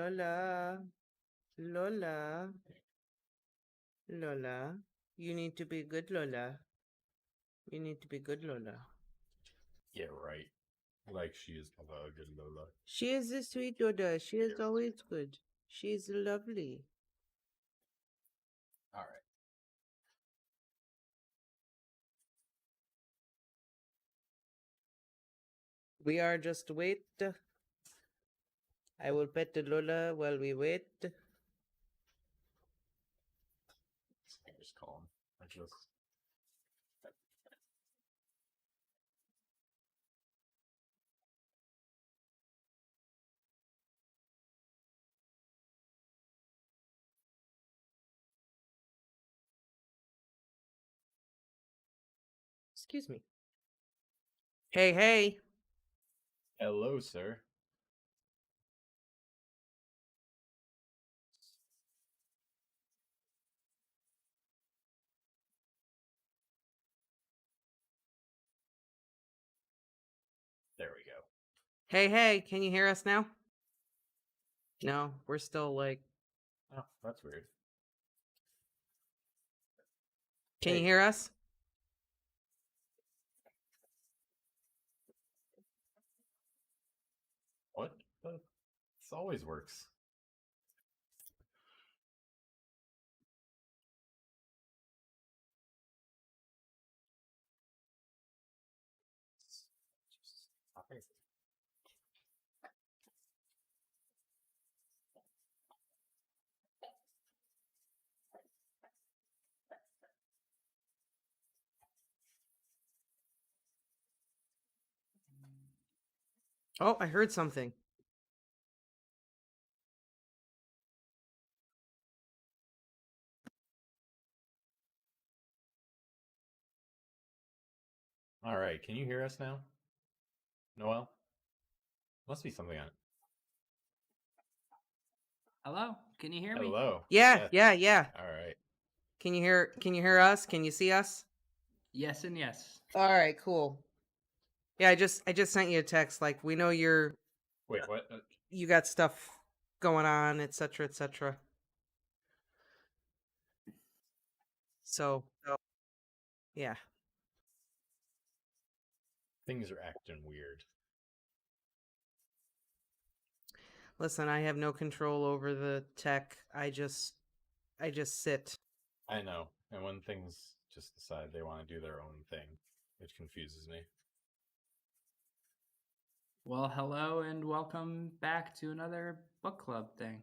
Lola. Lola. Lola. You need to be good, Lola. You need to be good, Lola. Yeah, right. Like she is a good Lola. She is a sweet Lola. She is always good. She is lovely. All right. We are just wait. I will pet the Lola while we wait. Just call him. I just. Excuse me. Hey, hey. Hello, sir. There we go. Hey, hey. Can you hear us now? No, we're still like. Oh, that's weird. Can Hey. you hear us? What? This always works. Okay. Oh, I heard something. All right. Can you hear us now? Noel? Must be something on it. Hello? Can you hear me? Hello. Yeah. All right. Can you hear us? Can you see us? Yes and yes. All right, cool. Yeah, I just sent you a text. Like, we know Wait, what? you got stuff going on, etc., etc. So, yeah. Things are acting weird. Listen, I have no control over the tech. I just sit. I know. And when things just decide they want to do their own thing, it confuses me. Well, hello and welcome back to another book club thing.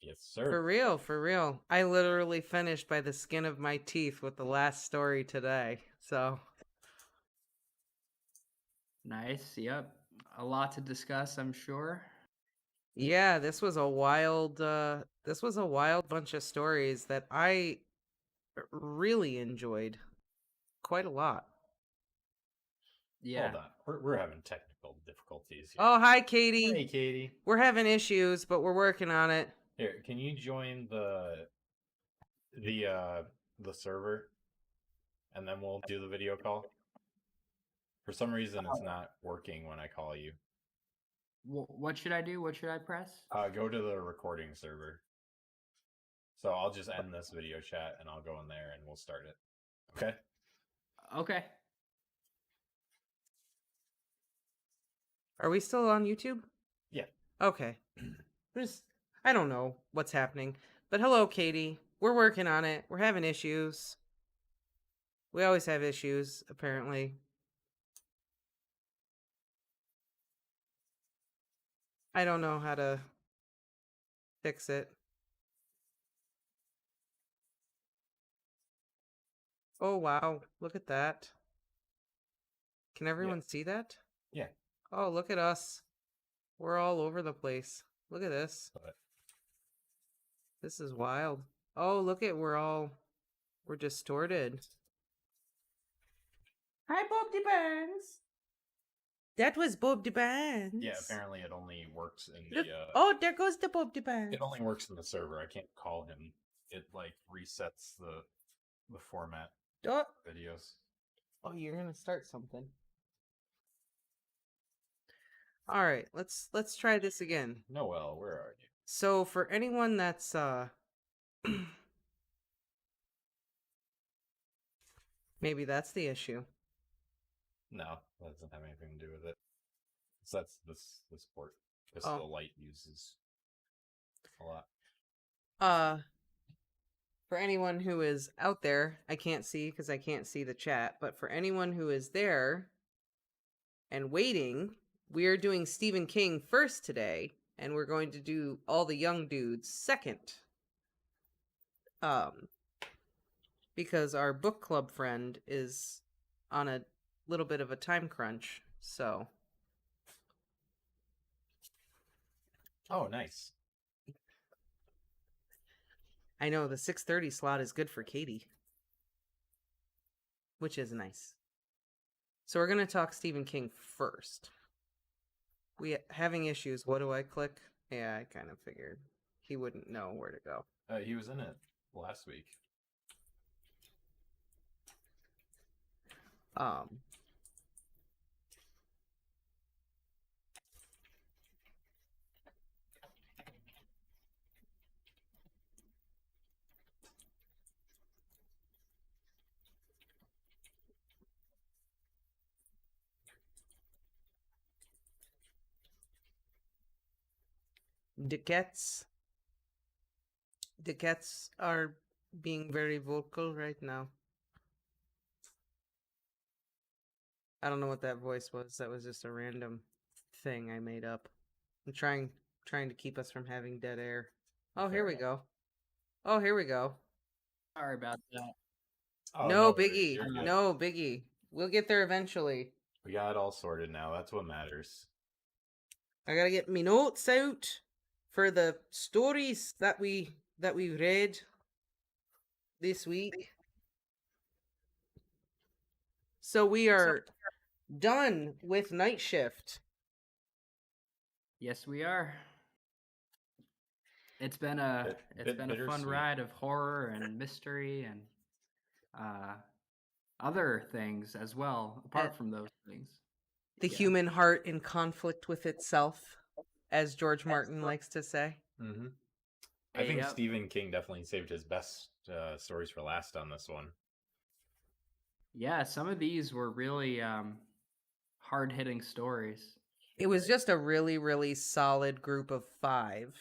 Yes, sir. For real. I literally finished by the skin of my teeth with the last story today. So, Nice. Yep. A lot to discuss, I'm sure. yeah, this was a wild bunch of stories that I really enjoyed quite a lot. Yeah. Hold on. We're having technical difficulties here. Oh, hi, Katie. Hey, Katie. We're having issues, but we're working on it. Here, can you join the server, and then we'll do the video call? For some reason, it's not working when I call you. What should I do? What should I press? Go to the recording server. So I'll just end this video chat, and I'll go in there, and we'll start it. Okay? Okay. Are we still on YouTube? Yeah. Okay. I don't know what's happening. But hello, Katie. We're working on it. We're having issues. We always have issues, apparently. I don't know how to fix it. Oh, wow. Look at that. Can everyone see that? Yeah. Oh, look at us. We're all over the place. Look at this. This is wild. Oh, look at we're distorted. Hi, Bob de Barnes. That was Bob de Barnes. Yeah, apparently it only works in Look. the Oh, there goes the Bob de Barnes. it only works in the server. I can't call him. It like resets the format videos. Oh, you're gonna start something. All right, let's try this again. Noel, where are you? So for anyone that's maybe that's the issue. No, that doesn't have anything to do with it. So that's this port. Because Oh. the light uses a lot. For anyone who is out there, I can't see because I can't see the chat, but for anyone who is there and waiting, we are doing Stephen King first today, and we're going to do All the Young Dudes second. Because our book club friend is on a little bit of a time crunch, so. Oh, nice. I know the 6:30 slot is good for Katie, which is nice. So we're going to talk Stephen King first. We having issues. What do I click? Yeah, I kind of figured he wouldn't know where to go. He was in it last week. The cats are being very vocal right now. I don't know what that voice was. That was just a random thing I made up. I'm trying to keep us from having dead air. Oh, here we go. Oh, here we go. Sorry about that. Oh, no worries. biggie. You're good. No biggie. We'll get there eventually. We got it all sorted now. That's what matters. I gotta get me notes out for the stories that we read this week. So we are done with Night Shift. Yes, we are. It's been a fun bittersweet. ride of horror and mystery and other things as well, apart from those things. The human heart in conflict with itself, as George Martin likes to say. Mm-hmm. I think Stephen King definitely saved his best stories for last on this one. Yeah, some of these were really hard-hitting stories. It was just a really, really solid group of 5.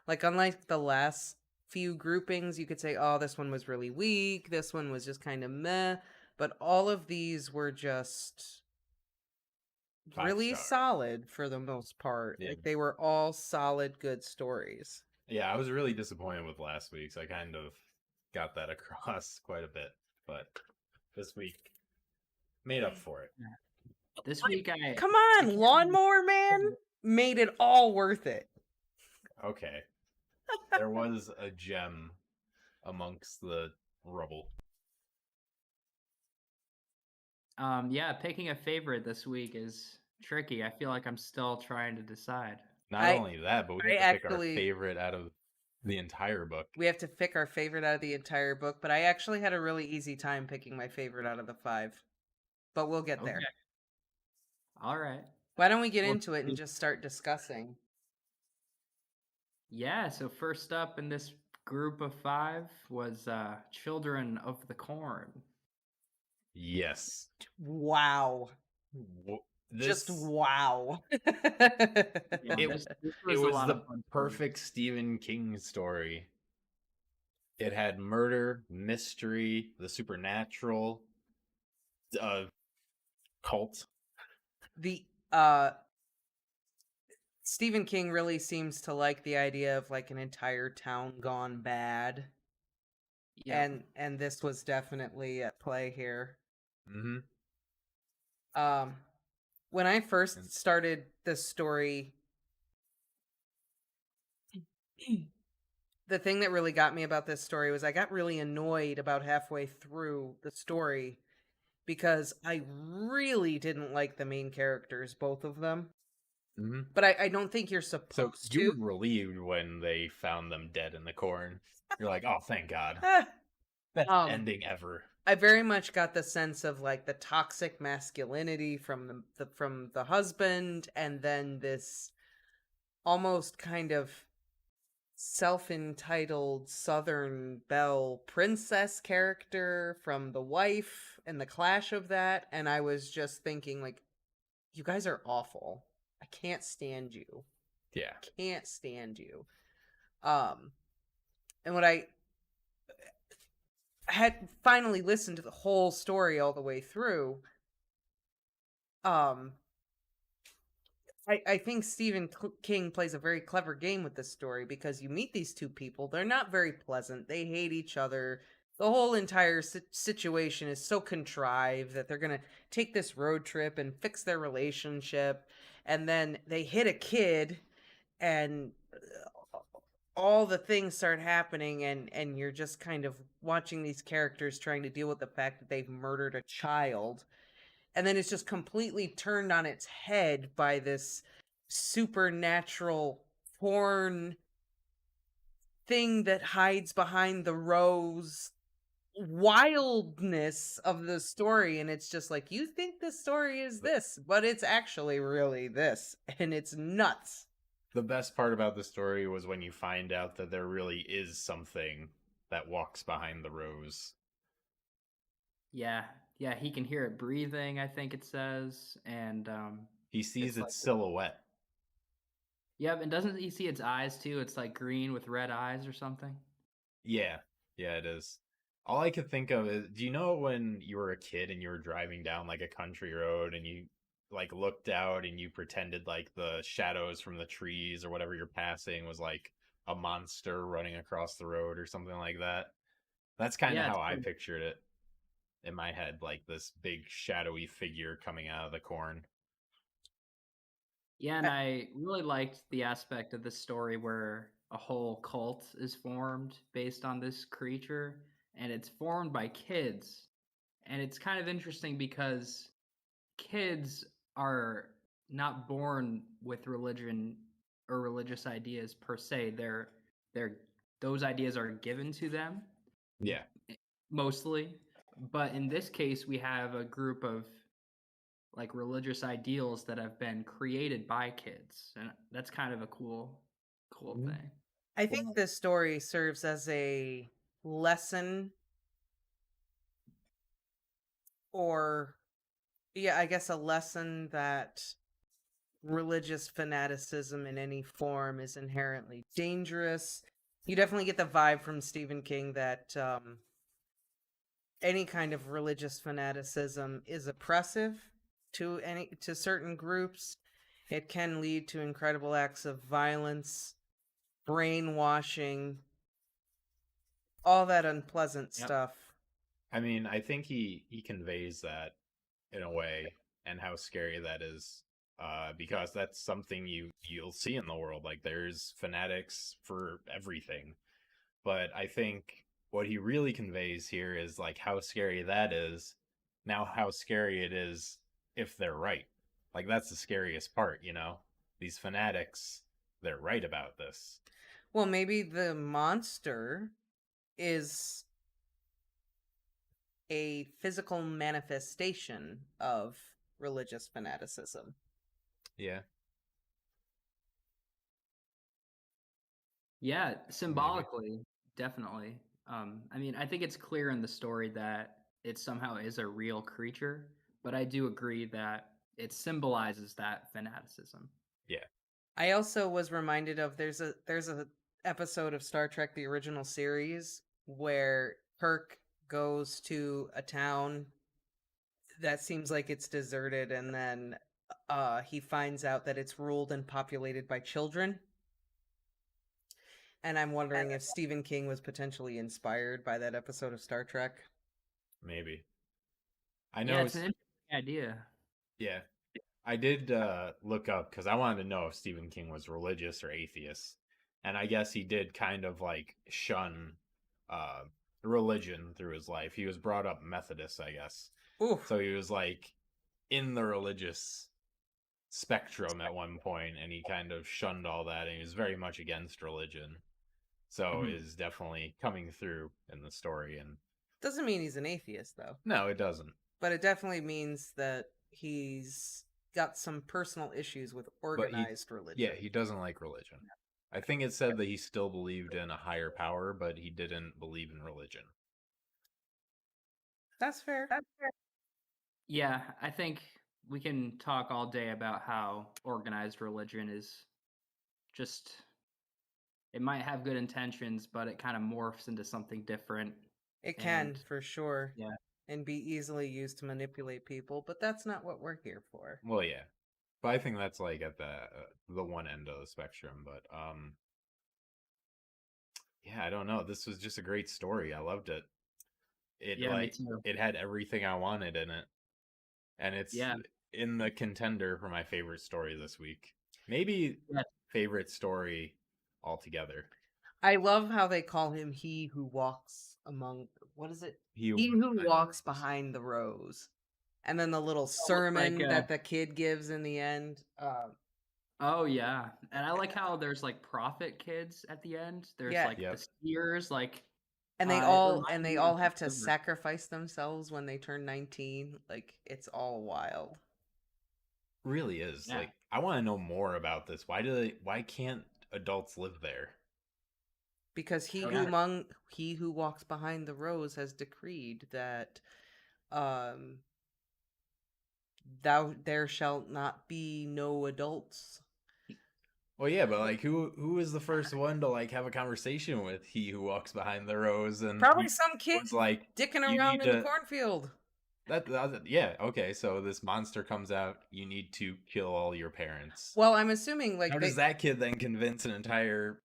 Like, unlike the last few groupings, you could say, oh, this one was really weak, this one was just kind of meh, but all of these were just really solid for the most part. Yeah. Like, they were all solid, good stories. Yeah, I was really disappointed with last week's. I kind of got that across quite a bit, but this week made up for it. This week Come on, Lawnmower Man made it all worth it. Okay. There was a gem amongst the rubble. Yeah, picking a favorite this week is tricky. I feel like I'm still trying to decide. Not only that, but we have to pick our favorite out of the entire book. We have to pick our favorite out of the entire book, but I actually had a really easy time picking my favorite out of the 5. But we'll get there. All right. Why don't we get into it and just start discussing? Yeah, so first up in this group of 5 was Children of the Corn. Yes. Wow. Just wow. It was the perfect Stephen King story. It had murder, mystery, the supernatural, cult. The Stephen King really seems to like the idea of like an entire town gone bad. Yeah. And this was definitely at play here. Mm-hmm. When I first started this story, the thing that really got me about this story was I got really annoyed about halfway through the story because I really didn't like the main characters, both of them. Mm-hmm. But I don't think you're supposed to. You were relieved when they found them dead in the corn. You're like, oh, thank God. Best ending ever. I very much got the sense of like the toxic masculinity from the husband, and then this almost kind of self-entitled Southern Belle princess character from The Wife and the clash of that, and I was just thinking, like, you guys are awful. I can't stand you. Yeah. Can't stand you. And when I had finally listened to the whole story all the way through, um, I think Stephen King plays a very clever game with this story because you meet these two people. They're not very pleasant. They hate each other. The whole entire situation is so contrived that they're going to take this road trip and fix their relationship. And then they hit a kid and all the things start happening, and you're just kind of watching these characters trying to deal with the fact that they've murdered a child, and then it's just completely turned on its head by this supernatural porn thing that hides behind the rose wildness of the story. And it's just like, you think the story is this, but it's actually really this, and it's nuts. The best part about the story was when you find out that there really is something that walks behind the rose. Yeah, he can hear it breathing, I think it says, and he sees it's its silhouette. Yep, and doesn't he see its eyes too? It's like green with red eyes or something. Yeah, it is. All I could think of is, do you know when you were a kid and you were driving down like a country road and you like looked out and you pretended like the shadows from the trees or whatever you're passing was like a monster running across the road or something like that? That's kind of how I pictured it in my head, like this big shadowy figure coming out of the corn. Yeah, and I really liked the aspect of the story where a whole cult is formed based on this creature, and it's formed by kids. And it's kind of interesting because kids are not born with religion or religious ideas per se. They're those ideas are given to them. Yeah. Mostly. But in this case, we have a group of like religious ideals that have been created by kids, and that's kind of a cool thing. I think this story serves as a lesson, or I guess a lesson that religious fanaticism in any form is inherently dangerous. You definitely get the vibe from Stephen King that any kind of religious fanaticism is oppressive to certain groups. It can lead to incredible acts of violence, brainwashing, all that unpleasant stuff. I mean, I think he conveys that in a way, and how scary that is, because that's something you'll see in the world. Like, there's fanatics for everything, but I think what he really conveys here is like how scary that is. Now, how scary it is if they're right. Like, that's the scariest part, you know? These fanatics, they're right about this. Well, maybe the monster is a physical manifestation of religious fanaticism. Yeah, symbolically, definitely. I mean, I think it's clear in the story that it somehow is a real creature, but I do agree that it symbolizes that fanaticism. Yeah. I also was reminded of there's a episode of Star Trek the original series where Kirk goes to a town that seems like it's deserted, and then he finds out that it's ruled and populated by children. And I'm wondering if Stephen King was potentially inspired by that episode of Star Trek. Maybe. I know it's an interesting idea. Yeah. I did look up because I wanted to know if Stephen King was religious or atheist. And I guess he did kind of like shun religion through his life. He was brought up Methodist, I guess. Oof. So he was like in the religious spectrum at one point, and he kind of shunned all that, and he was very much against religion. So is definitely coming through in the story. And doesn't mean he's an atheist, though. No, it doesn't. But it definitely means that he's got some personal issues with organized religion. Yeah, he doesn't like religion. I think it said that he still believed in a higher power, but he didn't believe in religion. That's fair. Yeah, I think we can talk all day about how organized religion is just, it might have good intentions, but it kind of morphs into something different. It can, And for sure. yeah. And be easily used to manipulate people, but that's not what we're here for. Well, yeah, but I think that's like at the one end of the spectrum. But yeah, I don't know. This was just a great story. I loved it. It Yeah, me like too. it had everything I wanted in it, and it's Yeah. in the contender for my favorite story this week. Maybe Yeah. favorite story altogether. I love how they call him he who walks among, what is it? He who walks behind the rows. And then the little sermon like, that the kid gives in the end. Oh yeah, and I like how there's like prophet kids at the end. There's Yeah. like Yep. the seers, like And they it all reminded me of have to Sliver. sacrifice themselves when they turn 19. Like, it's all wild. Really is. Yeah. Like, I want to know more about this. Why can't adults live there? Because he who walks behind the rows has decreed that there shalt not be no adults. Well, yeah, but like, who is the first one to like have a conversation with he who walks behind the rows? And Probably some kid was like, dicking you around need in the to- cornfield. yeah, okay. So this monster comes out. You need to kill all your parents. Well, I'm assuming like How does that kid then convince an entire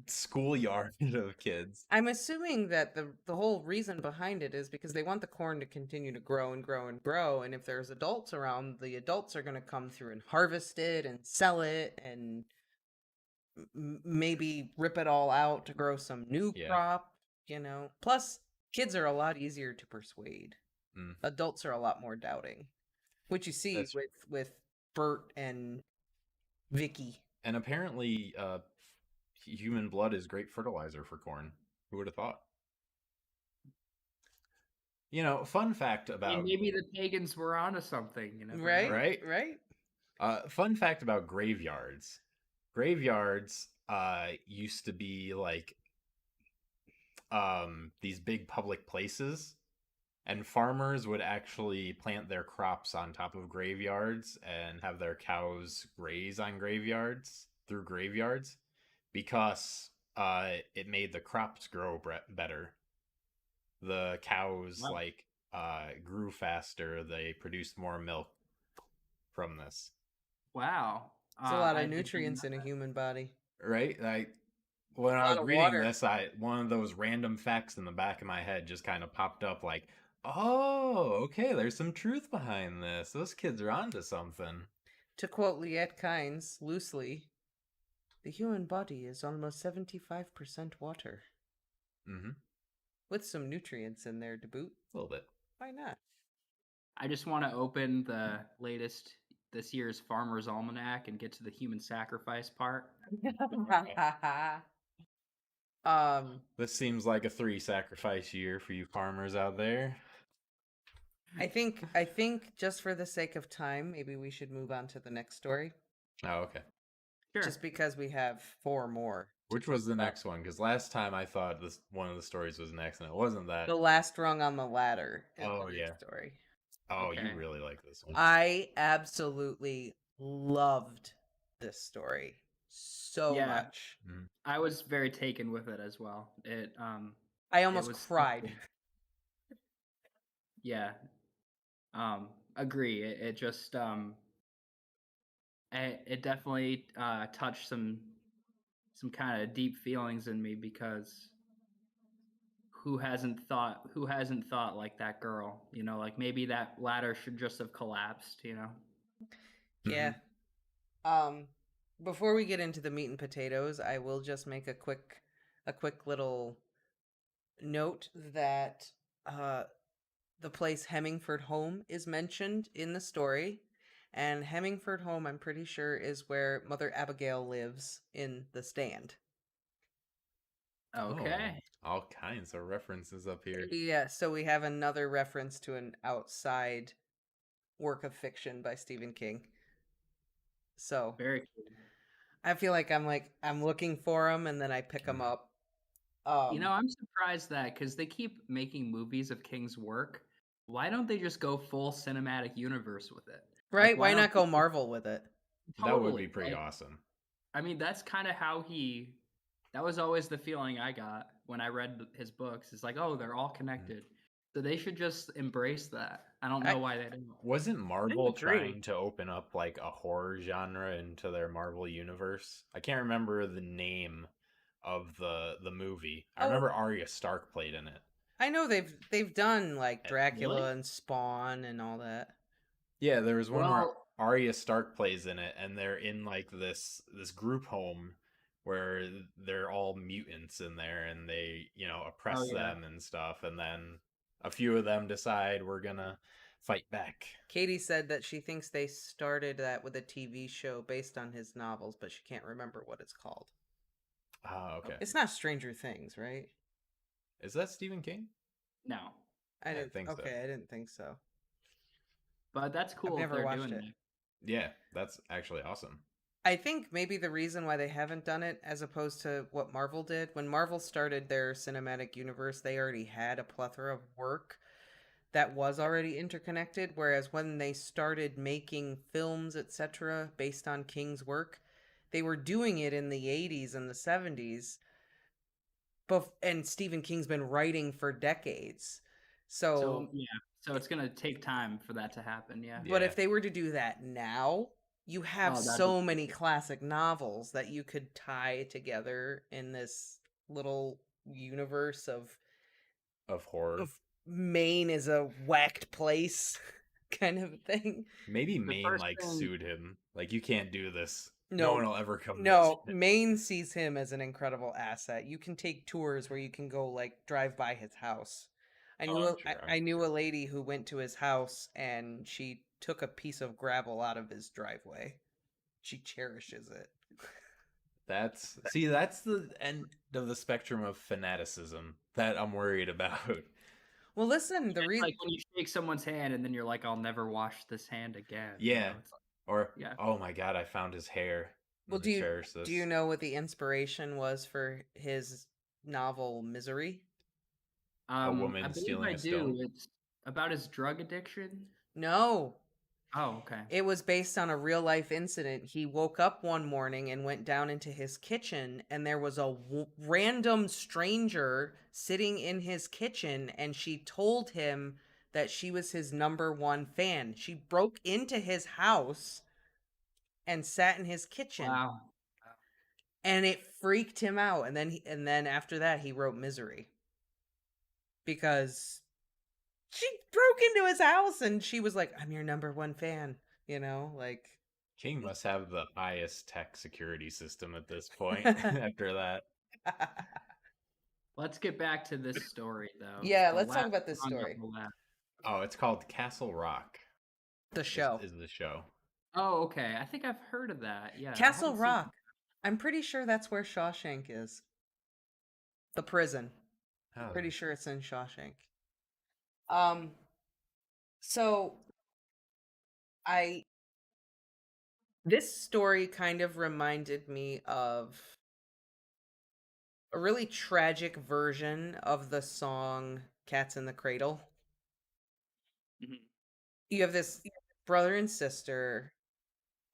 schoolyard of kids? I'm assuming that the whole reason behind it is because they want the corn to continue to grow and grow and grow, and if there's adults around, the adults are going to come through and harvest it and sell it and maybe rip it all out to grow some new crop, Plus, kids are a lot easier to persuade. Adults are a lot more doubting, which you see with Bert and Vicky. And apparently, human blood is great fertilizer for corn. Who would have thought? Fun fact about maybe the pagans were onto something, Right. Fun fact about graveyards. Graveyards used to be like these big public places, and farmers would actually plant their crops on top of graveyards and have their cows graze on graveyards because it made the crops grow better. The cows grew faster. They produced more milk from this. Wow. It's a lot of nutrients in a human body. Right? When I was reading this, one of those random facts in the back of my head just kind of popped up like, oh, okay, there's some truth behind this. Those kids are onto something. To quote Liette Kynes loosely, the human body is almost 75% water. Mm-hmm. With some nutrients in there to boot. A little bit. Why not? I just want to open the latest this year's Farmer's Almanac and get to the human sacrifice part. This seems like a 3 sacrifice year for you farmers out there. I think just for the sake of time, maybe we should move on to the next story. Oh, okay. Sure. Just because we have 4 more. Which was the next one? Because last time I thought one of the stories was next, and it wasn't that. The last rung on the ladder. Oh, yeah. Story. Oh, Okay. you really like this one. I absolutely loved this story so much. Mm-hmm. I was very taken with it as well. I almost cried. Yeah. Agree. It just it definitely touched some kind of deep feelings in me, because who hasn't thought like that girl, like maybe that ladder should just have collapsed, Yeah. Before we get into the meat and potatoes, I will just make a quick little note that the place Hemmingford Home is mentioned in the story, and Hemmingford Home, I'm pretty sure, is where Mother Abigail lives in The Stand. Okay. Oh, all kinds of references up here. Yeah, so we have another reference to an outside work of fiction by Stephen King. So very cool. I feel like I'm looking for them and then I pick them up. I'm surprised that because they keep making movies of King's work. Why don't they just go full cinematic universe with it? right? Why Why don't not go Marvel with it? That would totally? be pretty awesome. I mean, that's kind of how he. That was always the feeling I got when I read his books. It's like, oh, they're all connected. So they should just embrace that. I don't know why they don't. Wasn't Marvel agree. trying to open up like a horror genre into their Marvel universe? I can't remember the name of the movie. I remember Arya Stark played in it. I know they've done like Dracula Really? and Spawn and all that. Yeah, there was one where Well, Arya Stark plays in it, and they're in like this group home where they're all mutants in there, and they oppress yeah. them and stuff, and then a few of them decide we're gonna fight back. Katie said that she thinks they started that with a TV show based on his novels, but she can't remember what it's called. Oh, okay. It's not Stranger Things, right? Is that Stephen King? no. I didn't think so. Okay, I didn't think so. But that's cool. I've if never they're watched doing it. that. Yeah, that's actually awesome. I think maybe the reason why they haven't done it as opposed to what Marvel did, when Marvel started their cinematic universe, they already had a plethora of work that was already interconnected, whereas when they started making films, etc., based on King's work, they were doing it in the 80s and the 70s. And Stephen King's been writing for decades. So it's gonna take time for that to happen. Yeah. But if they were to do that now, you have so many classic novels that you could tie together in this little universe of horror. Maine is a whacked place kind of thing. Maybe Maine sued him. Like, you can't do this. No, no one will ever come. No, Maine sees him as an incredible asset. You can take tours where you can go like drive by his house. I knew a lady who went to his house and she took a piece of gravel out of his driveway. She cherishes it. That's the end of the spectrum of fanaticism that I'm worried about. Well, listen, the reason like when you shake someone's hand and then you're like, I'll never wash this hand again. Yeah. Oh my God, I found his hair. Well, do you know what the inspiration was for his novel Misery? A woman stealing a stone. It's about his drug addiction. No. Oh, okay. It was based on a real life incident. He woke up one morning and went down into his kitchen, and there was a random stranger sitting in his kitchen, and she told him that she was his #1 fan. She broke into his house and sat in his kitchen. Wow. And it freaked him out. And then after that, he wrote Misery. Because she broke into his house and she was like, I'm your #1 fan, like. King must have the highest tech security system at this point after that. Let's get back to this story, though. Yeah, let's talk about this story. Oh, it's called Castle Rock. The show. Is the show. Oh, okay. I think I've heard of that. Yeah. Castle Rock. I'm pretty sure that's where Shawshank is. The prison. Oh. Pretty sure it's in Shawshank. So this story kind of reminded me of a really tragic version of the song Cats in the Cradle. Mm-hmm. You have this brother and sister,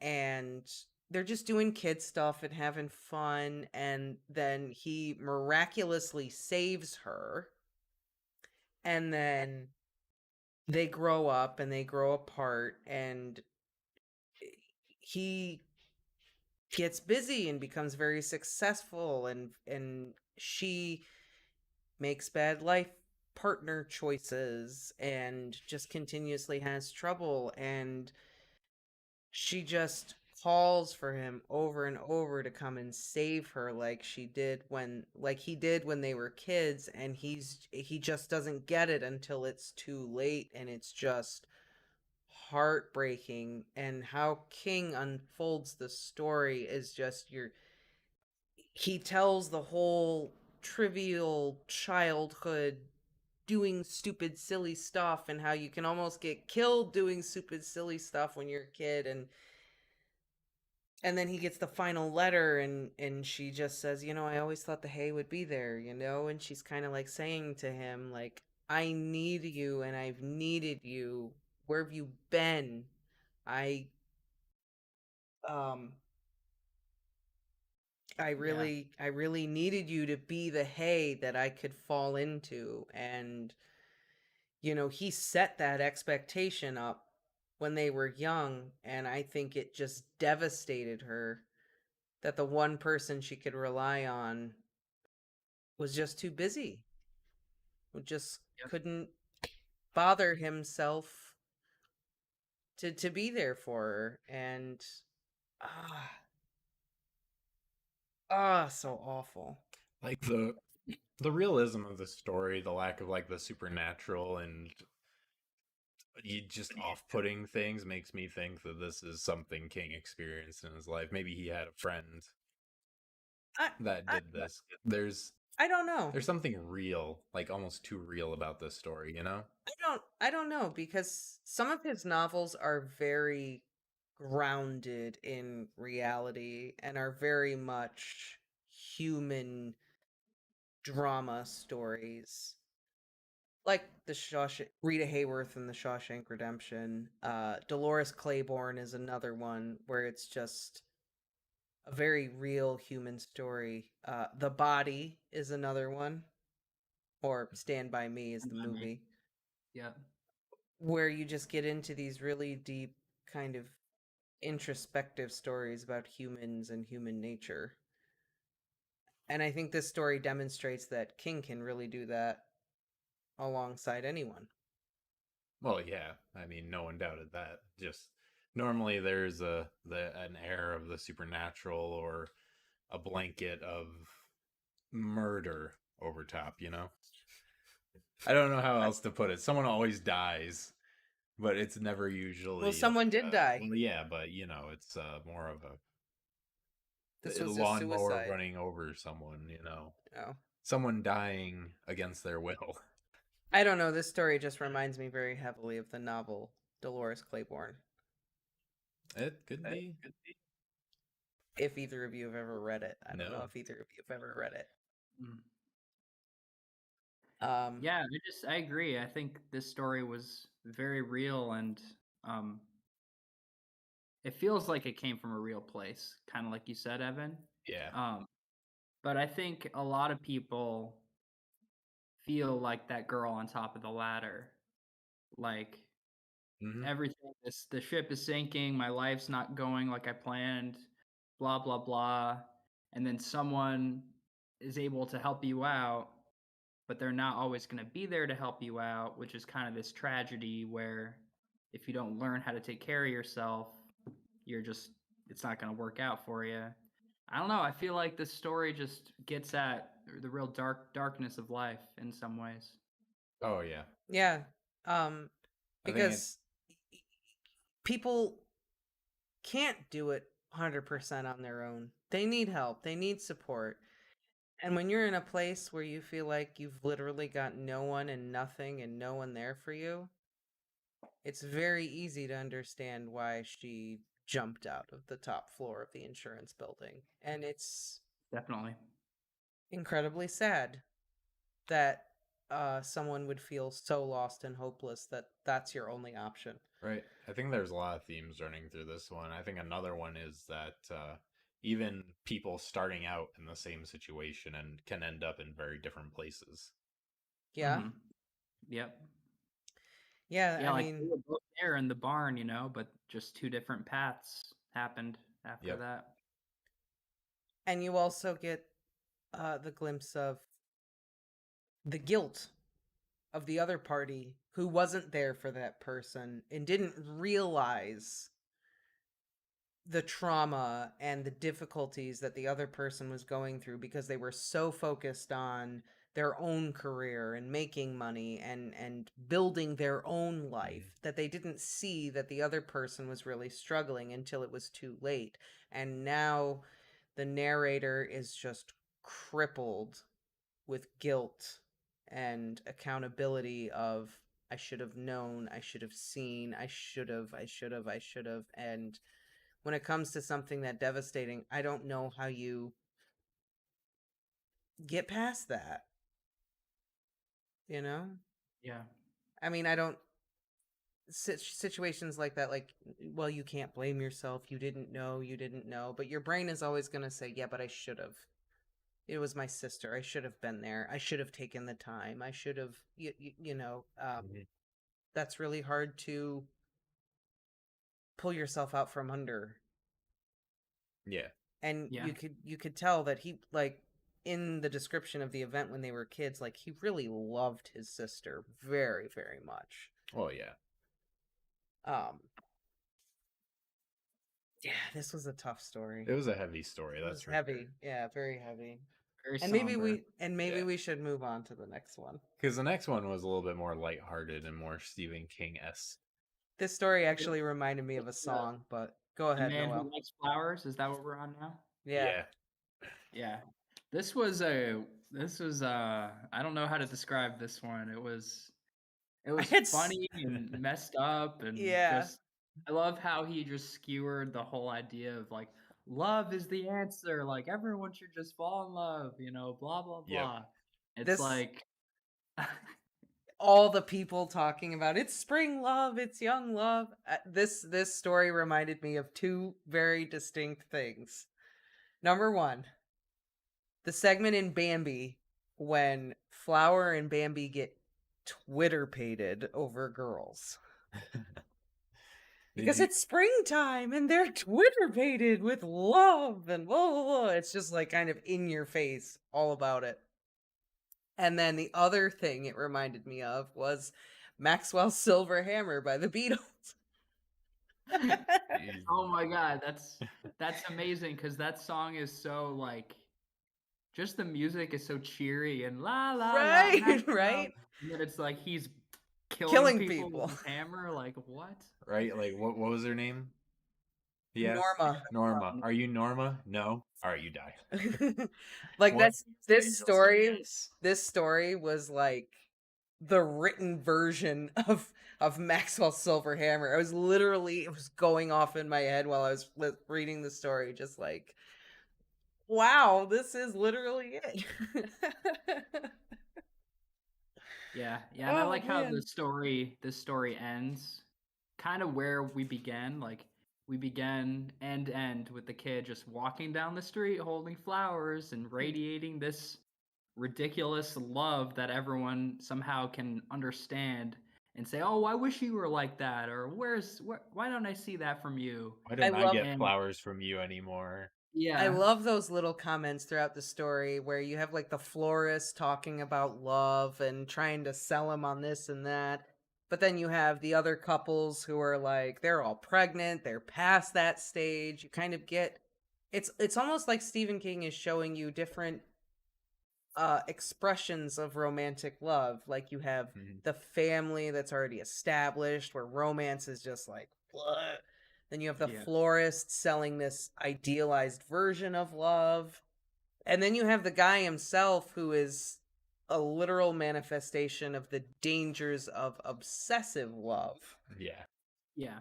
and they're just doing kid stuff and having fun, and then he miraculously saves her, and then they grow up and they grow apart, and he gets busy and becomes very successful, and she makes bad life partner choices and just continuously has trouble, and she just calls for him over and over to come and save her like he did when they were kids, and he just doesn't get it until it's too late, and it's just heartbreaking. And how King unfolds the story is just he tells the whole trivial childhood doing stupid silly stuff and how you can almost get killed doing stupid silly stuff when you're a kid, and And then he gets the final letter, and she just says, I always thought the hay would be there, and she's kind of like saying to him, like, I need you and I've needed you. Where have you been? I um I Yeah. really needed you to be the hay that I could fall into. And he set that expectation up when they were young, and I think it just devastated her that the one person she could rely on was just too busy. Just Yep. couldn't bother himself to be there for her. And ah so awful. Like the realism of the story, the lack of like the supernatural and you just off-putting things makes me think that this is something King experienced in his life. Maybe he had a friend I that I, did this. There's I don't know. there's something real, like almost too real about this story, you know? I don't know, because some of his novels are very grounded in reality and are very much human drama stories. Like the Shawshank, Rita Hayworth in the Shawshank Redemption. Dolores Claiborne is another one where it's just a very real human story. The Body is another one, or Stand By Me is the I mean, movie, yep. where you just get into these really deep, kind of introspective stories about humans and human nature. And I think this story demonstrates that King can really do that alongside anyone. Well, yeah. I mean, no one doubted that. Just normally there's an air of the supernatural or a blanket of murder over top, you know? I don't know how else to put it. Someone always dies, but it's never Well, usually someone like did die. well, yeah, but it's more of This a was just lawnmower suicide. running over someone, Oh. someone dying against their will. I don't know. This story just reminds me very heavily of the novel Dolores Claiborne. It could be. If either of you have ever read it, I don't know No. if either of you have ever read it. Mm. Um, Yeah, I agree. I think this story was very real, and um it feels like it came from a real place, kind of like you said, Evan. Yeah. Um but I think a lot of people feel like that girl on top of the ladder. Like Hmm. everything, the ship is sinking, my life's not going like I planned, blah blah blah. And then someone is able to help you out, but they're not always going to be there to help you out, which is kind of this tragedy where if you don't learn how to take care of yourself, you're just it's not going to work out for you. I don't know, I feel like this story just gets at the real darkness of life in some ways. Oh yeah. yeah. Um, I think it. because people can't do it 100% on their own. They need help. They need support. And when you're in a place where you feel like you've literally got no one and nothing and no one there for you, it's very easy to understand why she jumped out of the top floor of the insurance building. And it's Definitely. incredibly sad that someone would feel so lost and hopeless that that's your only option. Right. I think there's a lot of themes running through this one. I think another one is that even people starting out in the same situation and can end up in very different places. Yeah. Mhm. Yep. Yeah, Yeah, I like they mean, were both there in the barn, but just two different paths happened after Yep. that. and you also get the glimpse of the guilt of the other party who wasn't there for that person and didn't realize the trauma and the difficulties that the other person was going through because they were so focused on their own career and making money and building their own life that they didn't see that the other person was really struggling until it was too late. And now the narrator is just crippled with guilt and accountability of, I should have known, I should have seen, I should have, and when it comes to something that devastating, I don't know how you get past that. You know? Yeah. I mean, I don't situations like that, like, well, you can't blame yourself, you didn't know, but your brain is always going to say, yeah, but I should have. It was my sister. I should have been there. I should have taken the time. I should have, that's really hard to pull yourself out from under. Yeah. And Yeah. you could tell that he, like, in the description of the event when they were kids, like, he really loved his sister very, very much. Oh yeah. Yeah, this was a tough story. It was a heavy story. That's for heavy. sure. Yeah, very heavy. Very And somber. maybe Yeah. we should move on to the next one. Because the next one was a little bit more lighthearted and more Stephen King-esque. This story actually reminded me of a song, but go The ahead, Man Noel. Who Likes Flowers. Is that what we're on now? Yeah. Yeah. This was I don't know how to describe this one. It was It's- funny and messed up and Yeah. just I love how he just skewered the whole idea of like love is the answer, like everyone should just fall in love, blah blah Yep. blah. It's This- like All the people talking about it's spring love, it's young love. This story reminded me of two very distinct things. Number one, the segment in Bambi when Flower and Bambi get Twitter-pated over girls. Because it's springtime and they're Twitter-pated with love and blah, blah, blah. It's just like kind of in your face, all about it. And then the other thing it reminded me of was Maxwell's Silver Hammer by the Beatles. oh my god, that's amazing because that song is so like just the music is so cheery and la la Right, la, right. And then it's like he's Killing people people. with a hammer. Like what? Right? Like what was her name? Yeah. Norma. Norma. Are you Norma? No. All right, you die. Like What? this story. This story was like the written version of Maxwell's Silver Hammer. It was going off in my head while I was reading the story, just like, wow, this is literally it. Yeah, and I Oh, like how man. this story ends kind of where we began. Like we began end with the kid just walking down the street holding flowers and radiating this ridiculous love that everyone somehow can understand and say, "Oh, I wish you were like that," or why don't I see that from you? Why don't I love- get flowers from you anymore? Yeah, I love those little comments throughout the story where you have like the florist talking about love and trying to sell him on this and that. But then you have the other couples who are like, they're all pregnant, they're past that stage. You kind of get it's almost like Stephen King is showing you different expressions of romantic love. Like you have the family that's already established where romance is just like what? Then you have the florist selling this idealized version of love. And then you have the guy himself who is a literal manifestation of the dangers of obsessive love. Yeah. Yeah.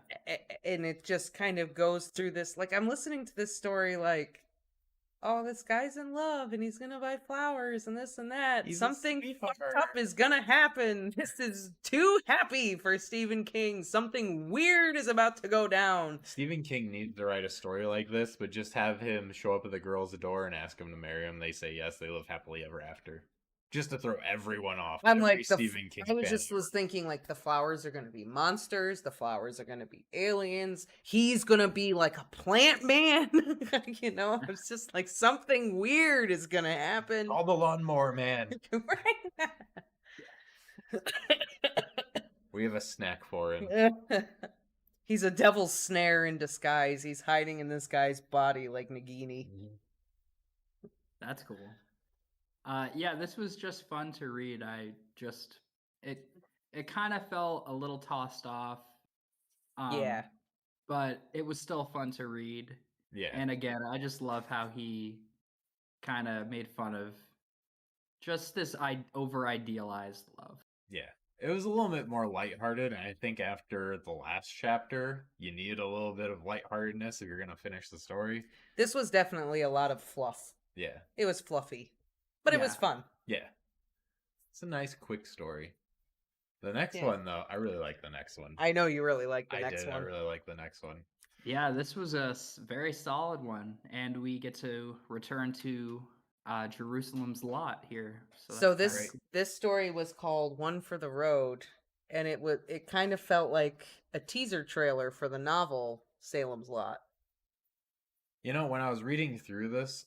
And it just kind of goes through this, like, I'm listening to this story like, oh, this guy's in love and he's gonna buy flowers and this and that. Something fucked up is gonna happen. This is too happy for Stephen King. Something weird is about to go down. Stephen King needs to write a story like this, but just have him show up at the girl's door and ask him to marry him. They say yes, they live happily ever after. Just to throw everyone off. I'm like, Stephen King was thinking like the flowers are going to be monsters. The flowers are going to be aliens. He's going to be like a plant man. It's just like something weird is going to happen. Call the lawnmower man. We have a snack for him. He's a devil's snare in disguise. He's hiding in this guy's body like Nagini. That's cool. Yeah, this was just fun to read. It kind of felt a little tossed off. But it was still fun to read. Yeah. And again, I just love how he kind of made fun of just this over idealized love. Yeah. It was a little bit more lighthearted, and I think after the last chapter, you need a little bit of lightheartedness if you're gonna finish the story. This was definitely a lot of fluff. Yeah, It was fluffy, but it was Yeah. fun. yeah. It's a nice, quick story. The next Yeah. one, though, I really like the next one. I know you really like the I next did. one. I really like the next one. Yeah, this was a very solid one, and we get to return to Jerusalem's lot here. So that's this kinda this story was called One for the Road, and it kind of felt like a teaser trailer for the novel Salem's Lot. You know, when I was reading through this,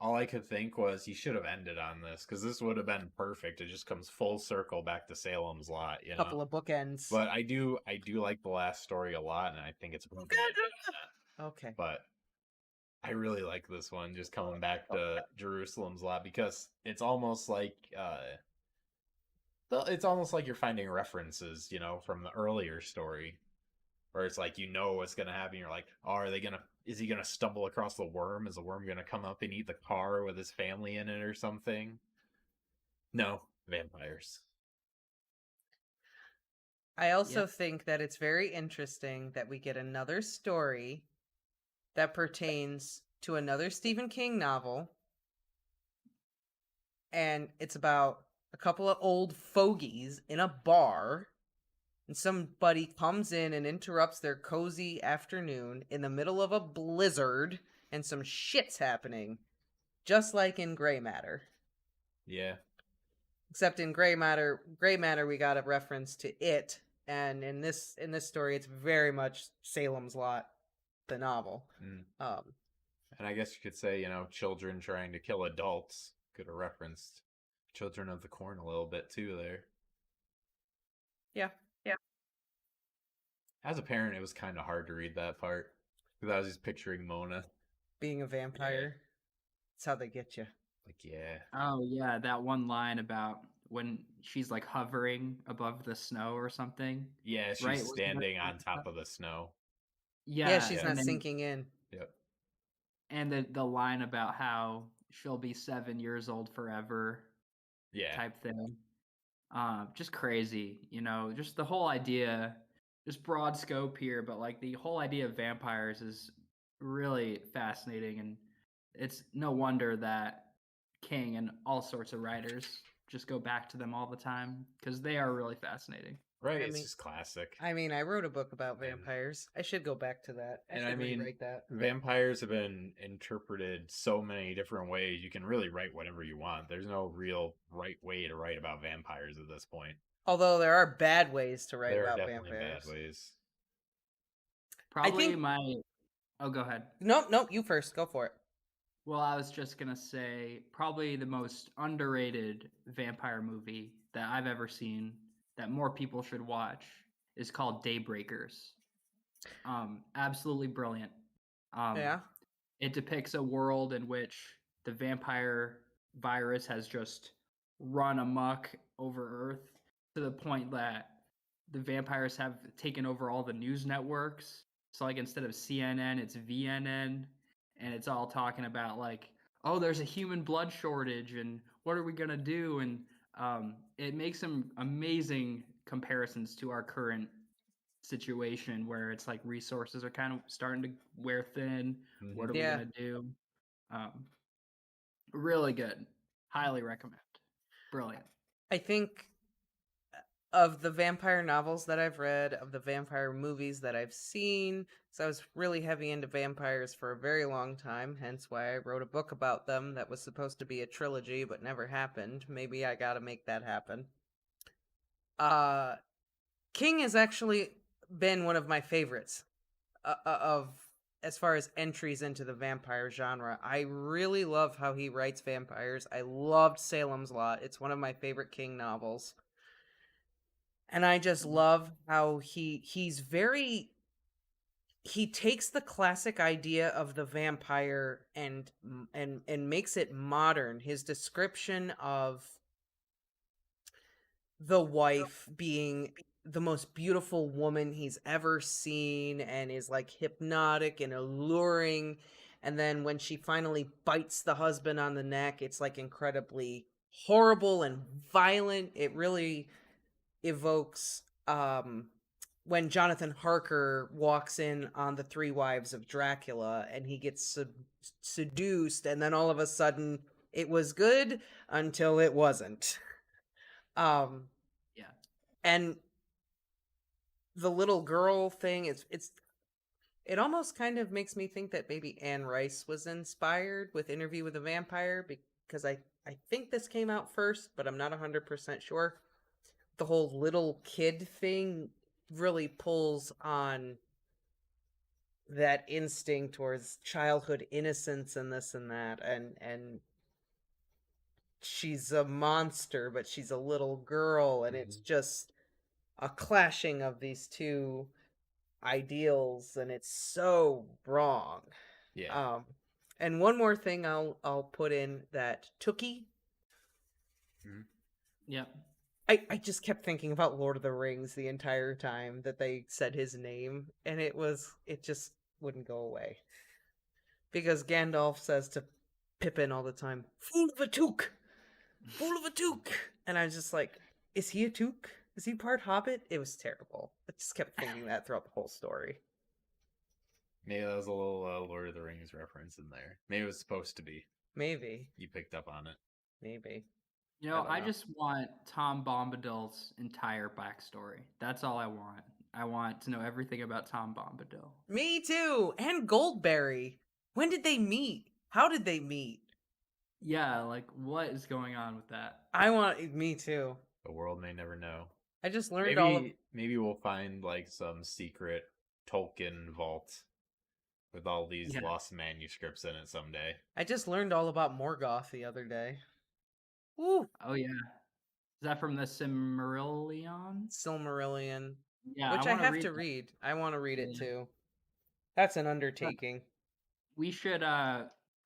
all I could think was he should have ended on this because this would have been perfect. It just comes full circle back to Salem's Lot, you know. Couple of bookends. But I do like the last story a lot, and I think it's a perfect ending on that. Okay. But I really like this one, just coming back to Jerusalem's Lot, because it's almost like you're finding references, you know, from the earlier story, where it's like you know what's gonna happen. You're like, oh, is he gonna stumble across the worm? Is the worm gonna come up and eat the car with his family in it or something? No, vampires. I also think that it's very interesting that we get another story that pertains to another Stephen King novel, and it's about a couple of old fogies in a bar, and somebody comes in and interrupts their cozy afternoon in the middle of a blizzard, and some shit's happening, just like in Gray Matter. Yeah. Except in Gray Matter, we got a reference to it, and in this story, it's very much Salem's Lot, the novel. And I guess you could say, you know, children trying to kill adults could have referenced Children of the Corn a little bit too there. Yeah. As a parent, it was kind of hard to read that part because I was just picturing Mona Being a vampire. That's how they get you. like, yeah. Oh yeah, that one line about when she's like hovering above the snow or something. Yeah, she's Right? standing on top of the snow. Yeah, she's and not then- sinking in. Yep. And the line about how she'll be 7 years old forever, Yeah. type thing. Just crazy, you know. Just the whole idea, just broad scope here, but like the whole idea of vampires is really fascinating, and it's no wonder that King and all sorts of writers just go back to them all the time because they are really fascinating. Right, I it's mean- just classic. I mean, I wrote a book about vampires. I should go back to that. I should rewrite that. Vampires have been interpreted so many different ways. You can really write whatever you want. There's no real right way to write about vampires at this point. Although there are bad ways to write There are about definitely vampires. bad ways. Probably think- Oh, go ahead. Nope, you first. Go for it. Well, I was just gonna say probably the most underrated vampire movie that I've ever seen that more people should watch is called Daybreakers. Absolutely brilliant. Yeah. It depicts a world in which the vampire virus has just run amok over Earth to the point that the vampires have taken over all the news networks. So like instead of CNN, it's VNN, and it's all talking about like, oh, there's a human blood shortage, and what are we gonna do? And it makes some amazing comparisons to our current situation where it's like resources are kind of starting to wear thin. What are we Yeah. gonna do? Really good. Highly recommend. Brilliant. I think of the vampire novels that I've read, of the vampire movies that I've seen, so I was really heavy into vampires for a very long time, hence why I wrote a book about them that was supposed to be a trilogy but never happened. Maybe I gotta make that happen. King has actually been one of my favorites of as far as entries into the vampire genre. I really love how he writes vampires. I loved Salem's Lot. It's one of my favorite King novels. And I just love how he takes the classic idea of the vampire and makes it modern. His description of the wife being the most beautiful woman he's ever seen and is like hypnotic and alluring, and then when she finally bites the husband on the neck, it's like incredibly horrible and violent. It really evokes when Jonathan Harker walks in on the Three Wives of Dracula and he gets seduced, and then all of a sudden it was good until it wasn't. Yeah. And the little girl thing, it almost kind of makes me think that maybe Anne Rice was inspired with Interview with a Vampire, because I think this came out first, but I'm not 100% sure. The whole little kid thing really pulls on that instinct towards childhood innocence and this and that, and she's a monster, but she's a little girl, and it's just a clashing of these two ideals, and it's so wrong. Yeah. And one more thing I'll put in, that Tookie. Yep. I just kept thinking about Lord of the Rings the entire time that they said his name, and it just wouldn't go away. Because Gandalf says to Pippin all the time, "Fool of a Took! Fool of a Took!" And I was just like, is he a Took? Is he part Hobbit? It was terrible. I just kept thinking that throughout the whole story. Maybe that was a little Lord of the Rings reference in there. Maybe it was supposed to be. Maybe. You picked up on it. Maybe. You know, I I don't know. just want Tom Bombadil's entire backstory. That's all I want. I want to know everything about Tom Bombadil. Me too! And Goldberry! When did they meet? How did they meet? Yeah, like what is going on with that? Me too. The world may never know. I just learned all of... Maybe we'll find like some secret Tolkien vault with all these lost manuscripts in it someday. I just learned all about Morgoth the other day. Woo! Oh yeah. Is that from the Silmarillion? Silmarillion. Yeah, Which I have read to that. read. I want to read it too. That's an undertaking. We should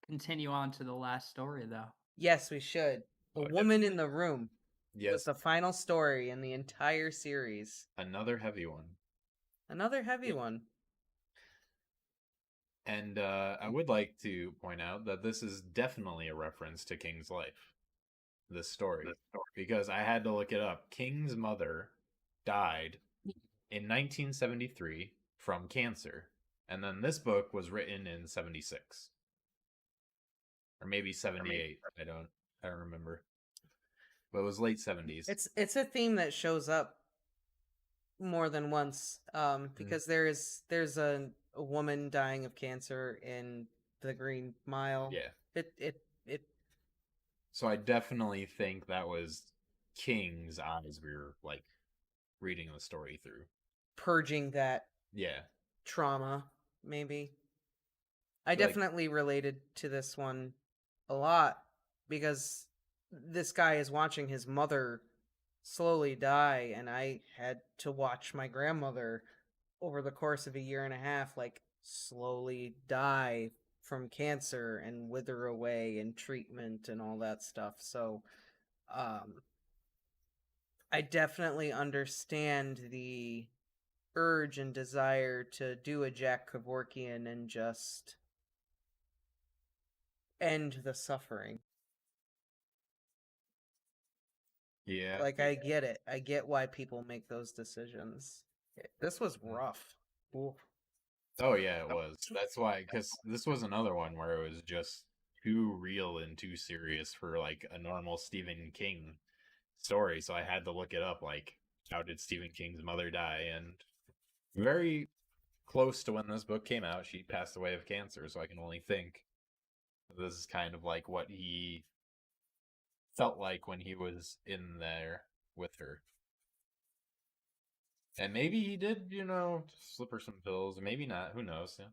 continue on to the last story though. Yes, we should. The Woman in the Room. Yes. Was the final story in the entire series. Another heavy one. Another heavy one. And I would like to point out that this is definitely a reference to King's life. This story. Because I had to look it up. King's mother died in 1973 from cancer. And then this book was written in 76. Or maybe 78. I don't remember. But it was late 70s. It's a theme that shows up more than once. Because there's a woman dying of cancer in The Green Mile. Yeah. It So I definitely think that was King's eyes we were like reading the story through. Purging that trauma, maybe. I definitely related to this one a lot because this guy is watching his mother slowly die, and I had to watch my grandmother over the course of a year and a half, like, slowly die from cancer and wither away in treatment and all that stuff. So I definitely understand the urge and desire to do a Jack Kevorkian and just end the suffering. Yeah. Like, I get it. I get why people make those decisions. This was rough. Ooh. Oh, yeah, it was. That's why, because this was another one where it was just too real and too serious for, like, a normal Stephen King story. So I had to look it up, like, how did Stephen King's mother die? And very close to when this book came out, she passed away of cancer. So I can only think this is kind of like what he felt like when he was in there with her. And maybe he did, slip her some pills. Or maybe not. Who knows? Yeah.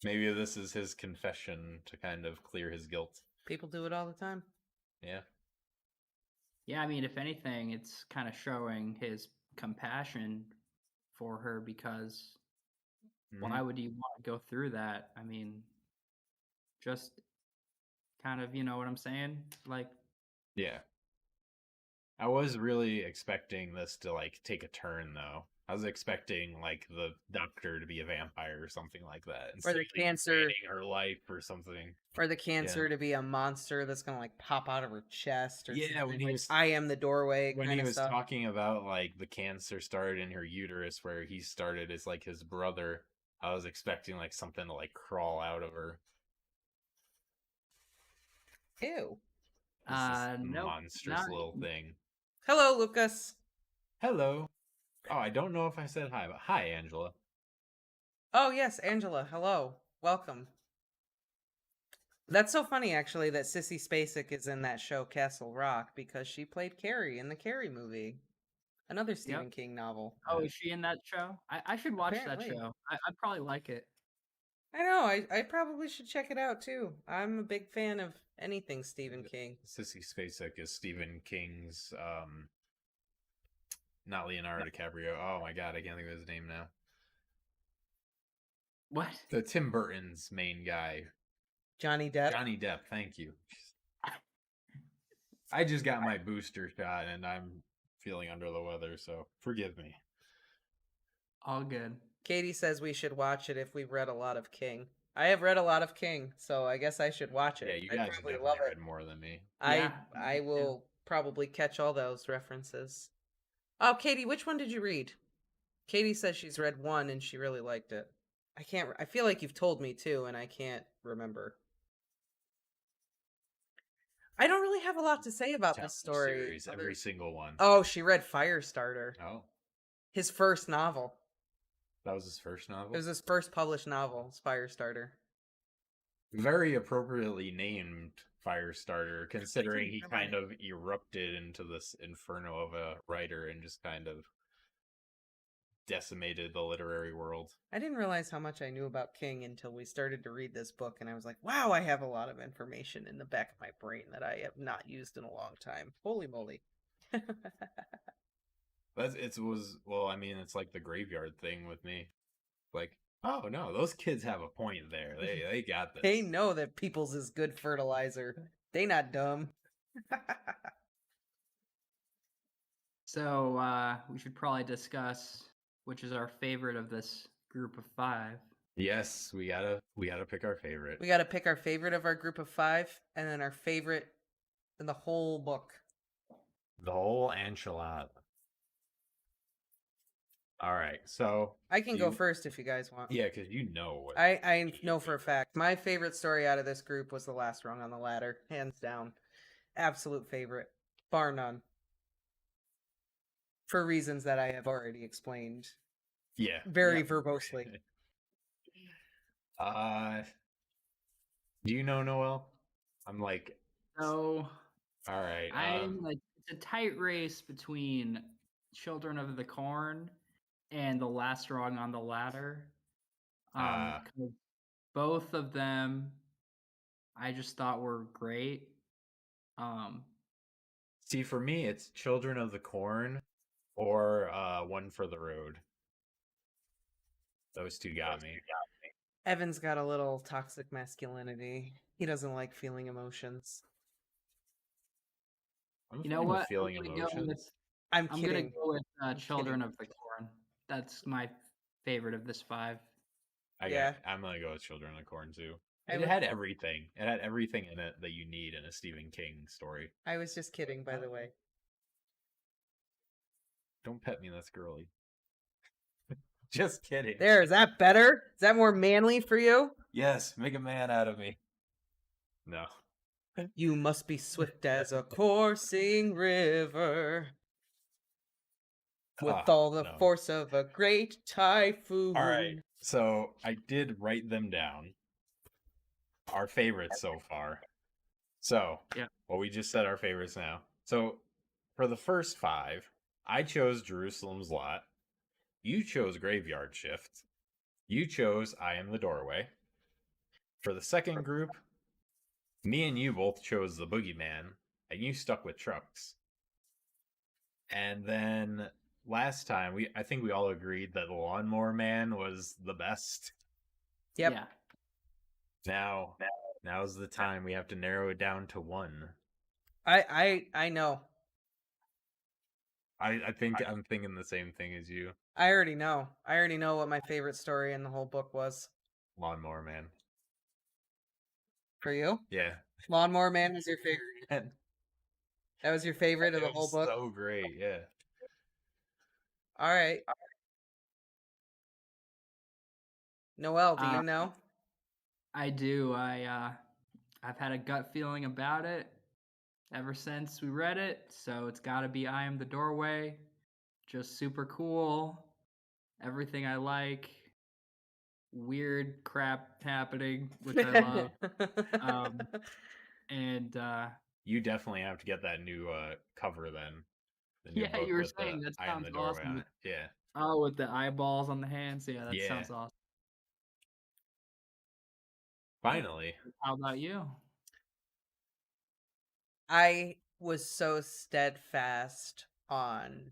Maybe this is his confession to kind of clear his guilt. People do it all the time. Yeah. Yeah, I mean, if anything, it's kind of showing his compassion for her because why would you want to go through that? I mean, just kind of, you know what I'm saying? Like, yeah. I was really expecting this to, like, take a turn, though. I was expecting like the doctor to be a vampire or something like that. Or the instead of cancer, invading her life or something. or the cancer to be a monster that's gonna like pop out of her chest, or Yeah, something. when he Like, was I am the doorway when kind he of was stuff. talking about like the cancer started in her uterus where he started as like his brother, I was expecting like something to like crawl out of her. Ew. This Nope, monstrous not little thing. Hello, Lucas. Hello. Oh, I don't know if I said hi, but hi, Angela. Oh yes, Angela. Hello. Welcome. That's so funny, actually, that Sissy Spacek is in that show Castle Rock because she played Carrie in the Carrie movie, another Stephen King novel. Oh, is she in that show? I should watch Apparently. that show. I'd probably like it. I know. I probably should check it out too. I'm a big fan of anything Stephen King. Sissy Spacek is Stephen King's, not Leonardo DiCaprio. Oh my god, I can't think of his name now. What? The Tim Burton's main guy. Johnny Depp. Johnny Depp, thank you. I just got my booster shot and I'm feeling under the weather, so forgive me. All good. Katie says we should watch it if we've read a lot of King. I have read a lot of King, so I guess I should watch it. Yeah, you I guys have probably definitely love read it. more than me. Yeah, I me too. will probably catch all those references. Oh, Katie, which one did you read? Katie says she's read one and she really liked it. I feel like you've told me too, and I can't remember. I don't really have a lot to say about Tell this the story. series, every single one. Oh, she read Firestarter, Oh, his first novel. that was his first novel? It was his first published novel, Firestarter. Very appropriately named Firestarter, considering he kind of erupted into this inferno of a writer and just kind of decimated the literary world. I didn't realize how much I knew about King until we started to read this book, and I was like, wow, I have a lot of information in the back of my brain that I have not used in a long time. Holy moly. Well, I mean, it's like the graveyard thing with me. Like, oh no, those kids have a point there. They got this. They know that people's is good fertilizer. They not dumb. So we should probably discuss which is our favorite of this group of 5. Yes, we gotta pick our favorite. We got to pick our favorite of our group of 5, and then our favorite in the whole book. The whole enchilada. All right, so I can go first if you guys want. yeah, because you know what I know for a fact. My favorite story out of this group was The Last Rung on the Ladder, hands down. Absolute favorite, bar none. For reasons that I have already explained. Yeah, Very verbosely. Do you know Noel? I'm like, So all right. I'm like, it's a tight race between Children of the Corn and The Last Rung on the Ladder. 'Cause both of them I just thought were great. See, for me, it's Children of the Corn or One for the Road. Those two got me. Evan's got a little toxic masculinity. He doesn't like feeling emotions. You know what? Feeling emotions. I'm gonna kidding. go with I'm Children kidding. of the Corn. That's my favorite of this 5. I'm gonna go with Children of the Corn too. It had everything. It had everything in it that you need in a Stephen King story. I was just kidding, by the way. Don't pet me, that's girly. Just kidding. There, is that better? Is that more manly for you? Yes, make a man out of me. No. You must be swift as a coursing river, with all the force of a great typhoon. All right, so I did write them down. Our favorites so far. So, yeah. Well, we just said our favorites now. So, for the first 5, I chose Jerusalem's Lot. You chose Graveyard Shift. You chose I Am the Doorway. For the second group, me and you both chose The Boogeyman, and you stuck with Trucks. And then last time, I think we all agreed that The Lawnmower Man was the best. Yep. Yeah. Now's the time we have to narrow it down to one. I know. I think I'm thinking the same thing as you. I already know. I already know what my favorite story in the whole book was. Lawnmower Man. For you? Yeah. Lawnmower Man was your favorite. And That was your favorite of the it whole was book? so great, yeah. All right. Noelle, do you know? I do. I've had a gut feeling about it ever since we read it, so it's got to be I Am the Doorway. Just super cool. Everything I like. Weird crap happening, which I love. And You definitely have to get that new cover then. The new yeah, book you were with saying the that I Am sounds the Doorway on awesome. it. Yeah. Oh, with the eyeballs on the hands. Yeah, that Yeah. sounds awesome. Finally. How about you? I was so steadfast on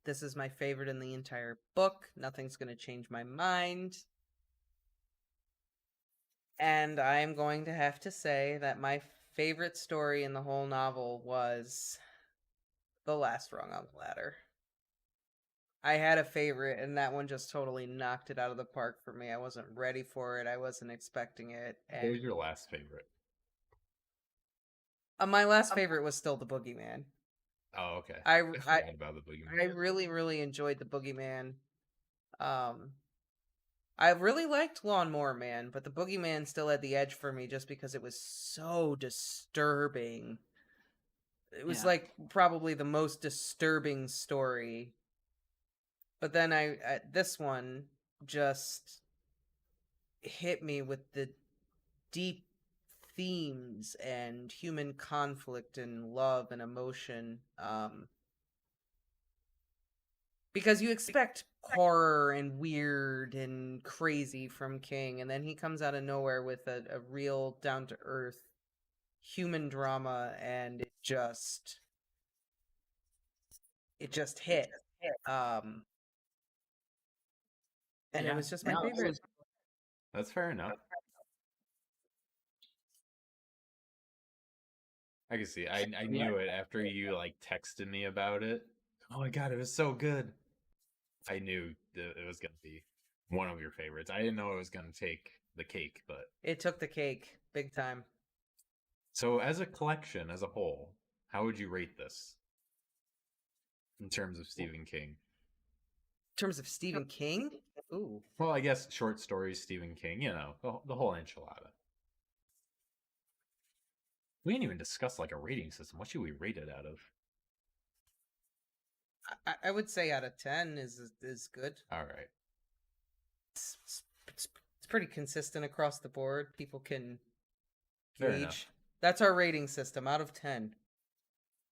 this is my favorite in the entire book. Nothing's going to change my mind. And I'm going to have to say that my favorite story in the whole novel was The Last Rung on the Ladder. I had a favorite, and that one just totally knocked it out of the park for me. I wasn't ready for it. I wasn't expecting it. And What was your last favorite? my last favorite was still The Boogeyman. Oh, okay. I forgot about the Boogeyman. I really, really enjoyed The Boogeyman. I really liked Lawnmower Man, but The Boogeyman still had the edge for me just because it was so disturbing. It was like probably the most disturbing story. But then this one just hit me with the deep themes and human conflict and love and emotion. Because you expect horror and weird and crazy from King, and then he comes out of nowhere with a real down to earth human drama, and it just hit. And it was just my favorite. That's fair enough. I can see. I knew it after you like texted me about it. Oh my god, it was so good. I knew that it was gonna be one of your favorites. I didn't know it was gonna take the cake, but It took the cake big time. so as a collection, as a whole, how would you rate this in terms of Stephen King? In terms of Stephen King? Ooh. Well, I guess short stories, Stephen King, you know, the whole enchilada. We didn't even discuss like a rating system. What should we rate it out of? I would say out of 10 is good. All right. It's pretty consistent across the board. People can Fair gauge. enough. That's our rating system out of 10.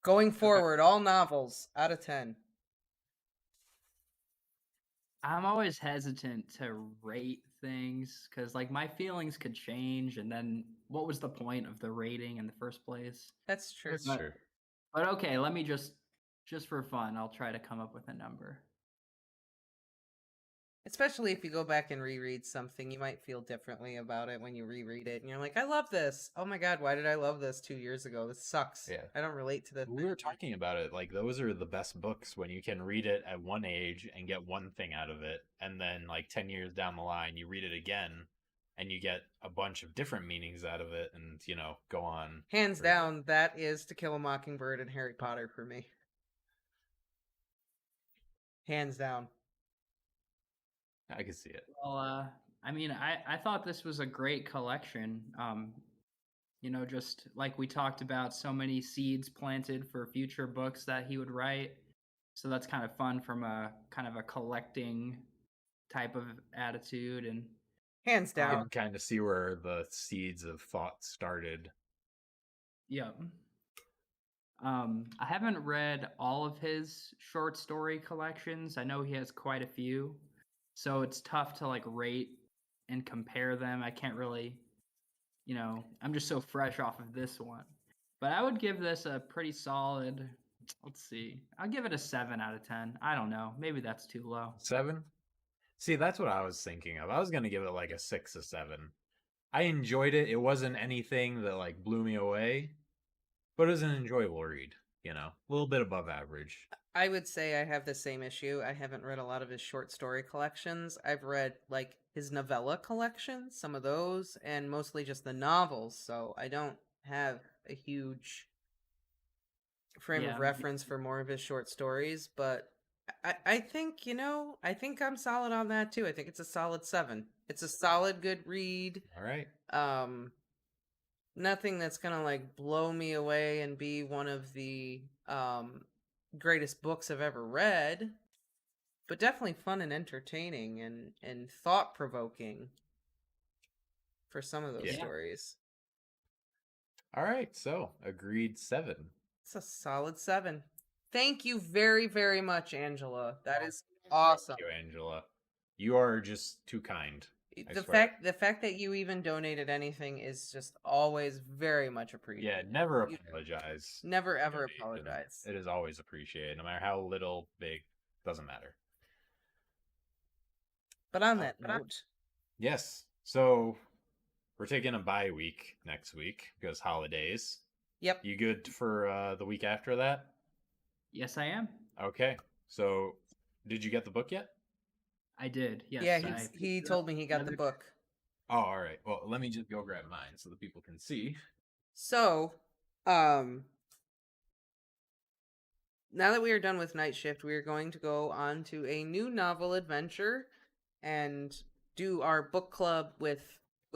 Going forward, all novels out of 10. I'm always hesitant to rate things because, like, my feelings could change, and then what was the point of the rating in the first place? That's true. That's true. But okay, let me just for fun, I'll try to come up with a number. Especially if you go back and reread something, you might feel differently about it when you reread it. And you're like, I love this. Oh my God, why did I love this 2 years ago? This sucks. Yeah. I don't relate to this. We were talking about it. Like, those are the best books when you can read it at one age and get one thing out of it. And then, like, 10 years down the line, you read it again and you get a bunch of different meanings out of it and, you know, go on. Hands down, that is To Kill a Mockingbird and Harry Potter for me. Hands down. I can see it. Well, I mean, I thought this was a great collection. You know, just like we talked about, so many seeds planted for future books that he would write. So that's kind of fun from a kind of a collecting type of attitude. And hands You down. can kind of see where the seeds of thought started. yeah. I haven't read all of his short story collections. I know he has quite a few. So it's tough to like rate and compare them. I can't really, you know, I'm just so fresh off of this one. But I would give this a pretty solid, let's see. I'll give it a 7 out of 10. I don't know. Maybe that's too low. 7? See, that's what I was thinking of. I was going to give it like a 6 or 7. I enjoyed it. It wasn't anything that like blew me away, but it was an enjoyable read. a little bit above average. I would say I have the same issue. I haven't read a lot of his short story collections. I've read like his novella collections, some of those, and mostly just the novels. So I don't have a huge frame of Yeah. reference for more of his short stories. But I think, I think I'm solid on that too. I think it's a solid 7. It's a solid, good read. All right. Nothing that's gonna like blow me away and be one of the greatest books I've ever read, but definitely fun and entertaining and thought provoking for some of those Yeah. stories. All right. So agreed 7. It's a solid 7. Thank you very, very much, Angela. That is awesome. Thank you, Angela. You are just too kind. I The swear. fact that you even donated anything is just always very much appreciated. Yeah, never apologize. Never ever Donation. apologize. It is always appreciated, no matter how little, big, doesn't matter. But on that note, yes. So we're taking a bye week next week because holidays. yep. You good for the week after that? Yes, I am. Okay. So did you get the book yet? I did. Yes. Yeah, he told me he got the book. Oh, all right. Well, let me just go grab mine so that people can see. So, now that we are done with Night Shift, we are going to go on to a new novel adventure and do our book club with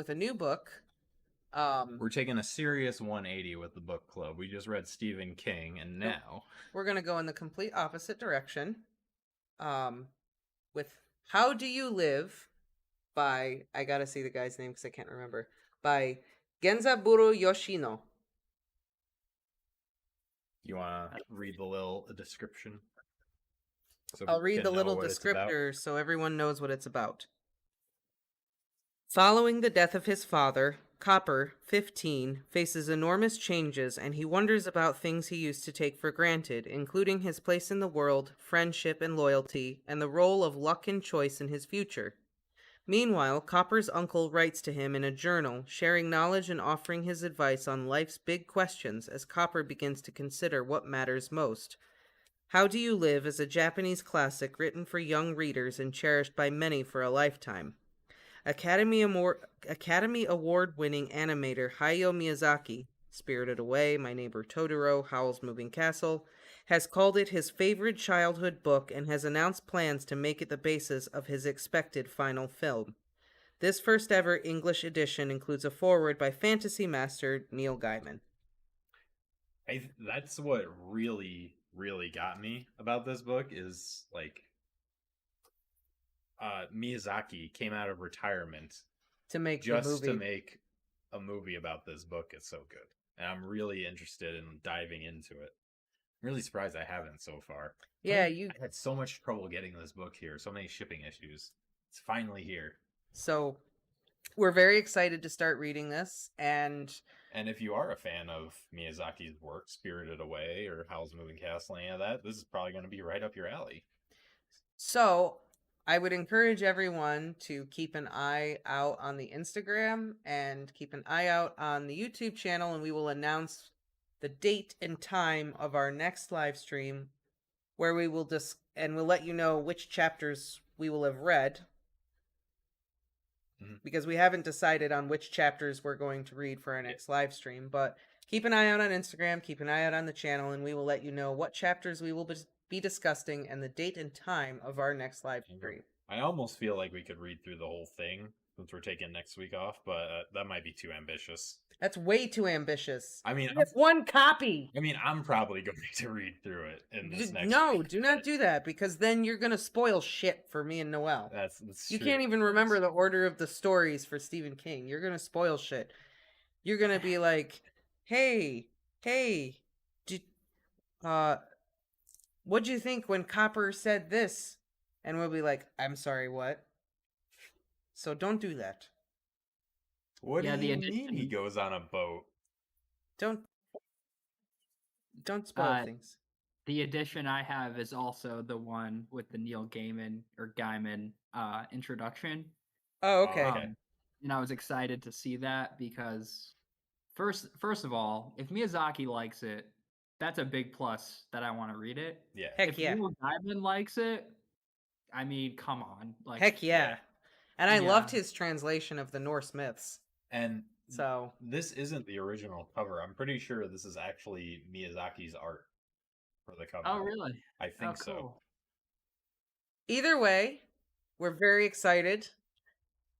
a new book. We're taking a serious 180 with the book club. We just read Stephen King, and now we're going to go in the complete opposite direction. With How Do You Live by, I gotta see the guy's name because I can't remember, by Genzaburo Yoshino. you want to read the little description? So I'll read the little descriptor so everyone knows what it's about. Following the death of his father, Copper, 15, faces enormous changes and he wonders about things he used to take for granted, including his place in the world, friendship and loyalty, and the role of luck and choice in his future. Meanwhile, Copper's uncle writes to him in a journal, sharing knowledge and offering his advice on life's big questions as Copper begins to consider what matters most. How Do You Live is a Japanese classic written for young readers and cherished by many for a lifetime. Academy Award-winning animator Hayao Miyazaki, Spirited Away, My Neighbor Totoro, Howl's Moving Castle, has called it his favorite childhood book and has announced plans to make it the basis of his expected final film. This first ever English edition includes a foreword by fantasy master Neil Gaiman. That's what really, really got me about this book is like Miyazaki came out of retirement to make to make a movie about this book. It's so good, and I'm really interested in diving into it. I'm really surprised I haven't so far. Yeah, I had so much trouble getting this book here. So many shipping issues. It's finally here. So we're very excited to start reading this, and if you are a fan of Miyazaki's work, Spirited Away or Howl's Moving Castle, any of that, this is probably going to be right up your alley. So I would encourage everyone to keep an eye out on the Instagram and keep an eye out on the YouTube channel, and we will announce the date and time of our next live stream where we will and we'll let you know which chapters we will have read, because we haven't decided on which chapters we're going to read for our next live stream. But keep an eye out on Instagram, keep an eye out on the channel, and we will let you know what chapters we will be discussing and the date and time of our next live stream. I almost feel like we could read through the whole thing since we're taking next week off, but that might be too ambitious. That's way too ambitious. I mean, it's one copy. I mean, I'm probably going to read through it in this next week. Do not do that, because then you're going to spoil shit for me and Noel. That's you true. Can't even remember the order of the stories for Stephen King. You're going to spoil shit. You're going to be like, hey, what'd you think when Copper said this? And we'll be like, I'm sorry, what? So don't do that. What do you mean he goes on a boat? Don't spoil things. The edition I have is also the one with the Neil Gaiman introduction. Oh, okay. And I was excited to see that because first of all, if Miyazaki likes it, that's a big plus that I want to read it. Yeah. Heck If yeah. Neil Gaiman likes it, I mean, come on. Like, Heck yeah. yeah. And I loved Yeah. his translation of the Norse myths. And So this isn't the original cover. I'm pretty sure this is actually Miyazaki's art for the cover. Oh, really? I think so. Cool. either way, we're very excited.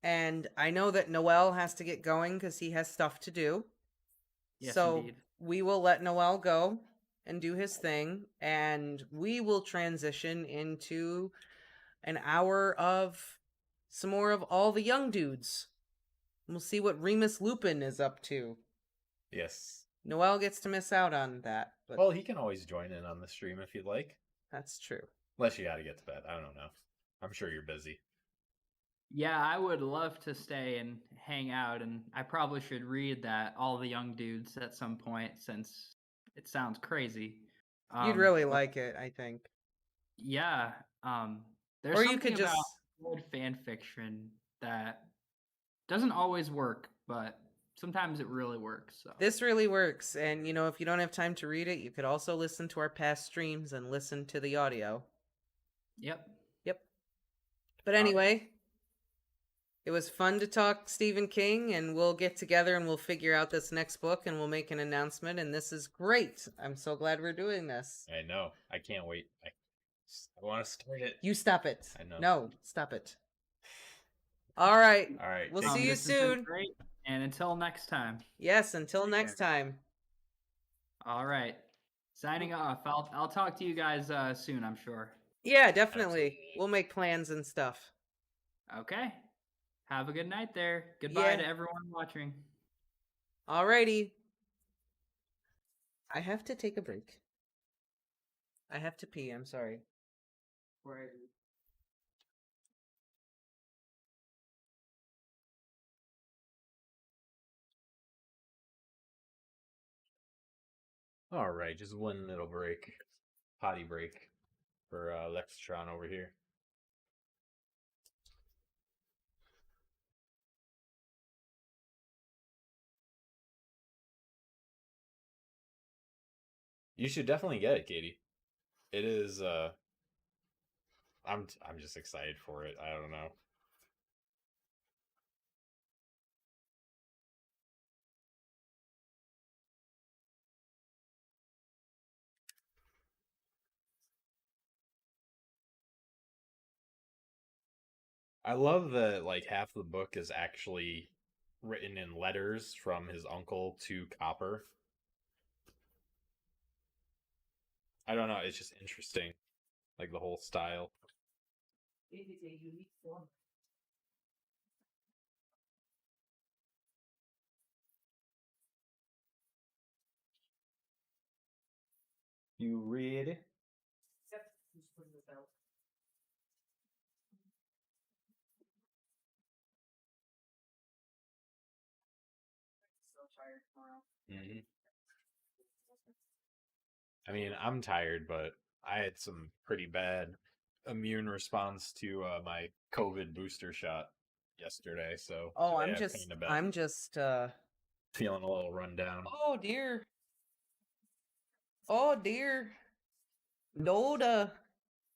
And I know that Noel has to get going because he has stuff to do. Yes, so indeed. we will let Noel go and do his thing. And we will transition into an hour of some more of all the young dudes. We'll see what Remus Lupin is up to. Yes. Noel gets to miss out on that, but Well, he can always join in on the stream if you'd like. that's true. Unless you gotta get to bed. I don't know. I'm sure you're busy. Yeah, I would love to stay and hang out, and I probably should read that All the Young Dudes at some point since it sounds crazy. You'd really But like it, I think. yeah, there's Or you something could just about good fan fiction that doesn't always work, but sometimes it really works. So this really works. And you know, if you don't have time to read it, you could also listen to our past streams and listen to the audio. yep. But anyway, it was fun to talk Stephen King, and we'll get together and we'll figure out this next book and we'll make an announcement. And this is great. I'm so glad we're doing this. I know. I can't wait. I want to start it. You stop it. I know. No, stop it. All right. All right. We'll take see it you This has been soon. Great, and until next time. Yes, until Take next care. time. All right, signing off. I'll talk to you guys soon, I'm sure. Yeah, definitely. We'll make plans and stuff. Okay. Have a good night there. Goodbye Yeah. to everyone watching. Alrighty. I have to take a break. I have to pee. I'm sorry. All right. Just one little break. Potty break for Lexitron over here. You should definitely get it, Katie. It is I'm just excited for it. I don't know. I love that like half the book is actually written in letters from his uncle to Copper. I don't know, it's just interesting. Like the whole style. It is a unique form. You read? Yep. Just putting this out. So tired tomorrow. Mm-hmm. I mean, I'm tired, but I had some pretty bad immune response to my COVID booster shot yesterday. So Oh, today I've kinda been I'm just feeling a little run down. oh dear. Oh dear. Doda.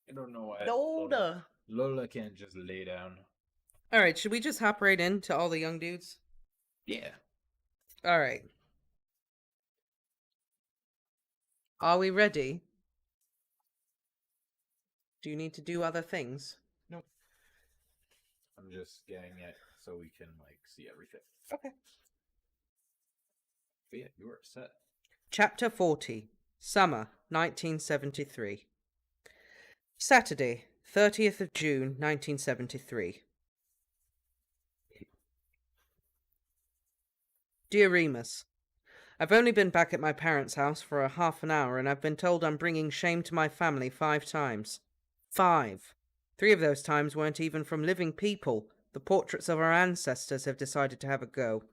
I don't know why Doda. Lola can't just lay down. All right, should we just hop right into all the young dudes? Yeah. All right. Are we ready? Do you need to do other things? Nope. I'm just getting it so we can like see everything. Okay. But yeah, you are set. Chapter 40, Summer, 1973. Saturday, 30th of June, 1973. Dear Remus, I've only been back at my parents' house for a half an hour, and I've been told I'm bringing shame to my family 5 times. 5. 3 of those times weren't even from living people. The portraits of our ancestors have decided to have a go.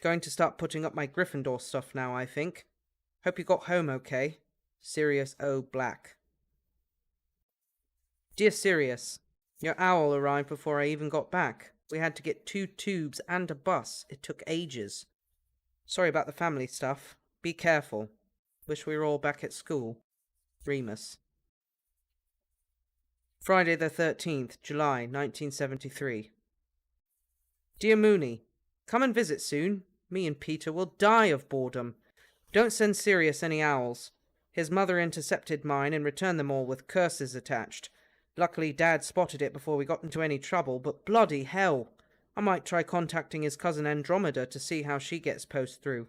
Going to start putting up my Gryffindor stuff now, I think. Hope you got home okay. Sirius O. Black. Dear Sirius, your owl arrived before I even got back. We had to get 2 tubes and a bus. It took ages. Sorry about the family stuff. Be careful. Wish we were all back at school. Remus. Friday the 13th, July 1973. Dear Mooney, come and visit soon. Me and Peter will die of boredom. Don't send Sirius any owls. His mother intercepted mine and returned them all with curses attached. Luckily Dad spotted it before we got into any trouble, but bloody hell. I might try contacting his cousin Andromeda to see how she gets post through.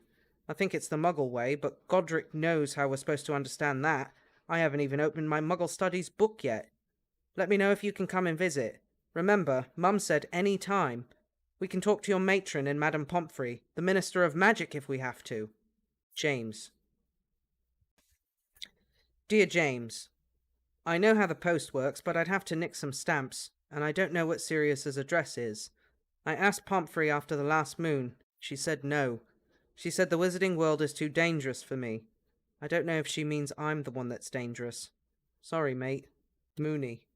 I think it's the Muggle way, but Godric knows how we're supposed to understand that. I haven't even opened my Muggle Studies book yet. Let me know if you can come and visit. Remember, Mum said any time. We can talk to your matron and Madame Pomfrey, the Minister of Magic if we have to. James. Dear James, I know how the post works, but I'd have to nick some stamps, and I don't know what Sirius's address is. I asked Pomfrey after the last moon. She said no. She said the wizarding world is too dangerous for me. I don't know if she means I'm the one that's dangerous. Sorry, mate. Mooney.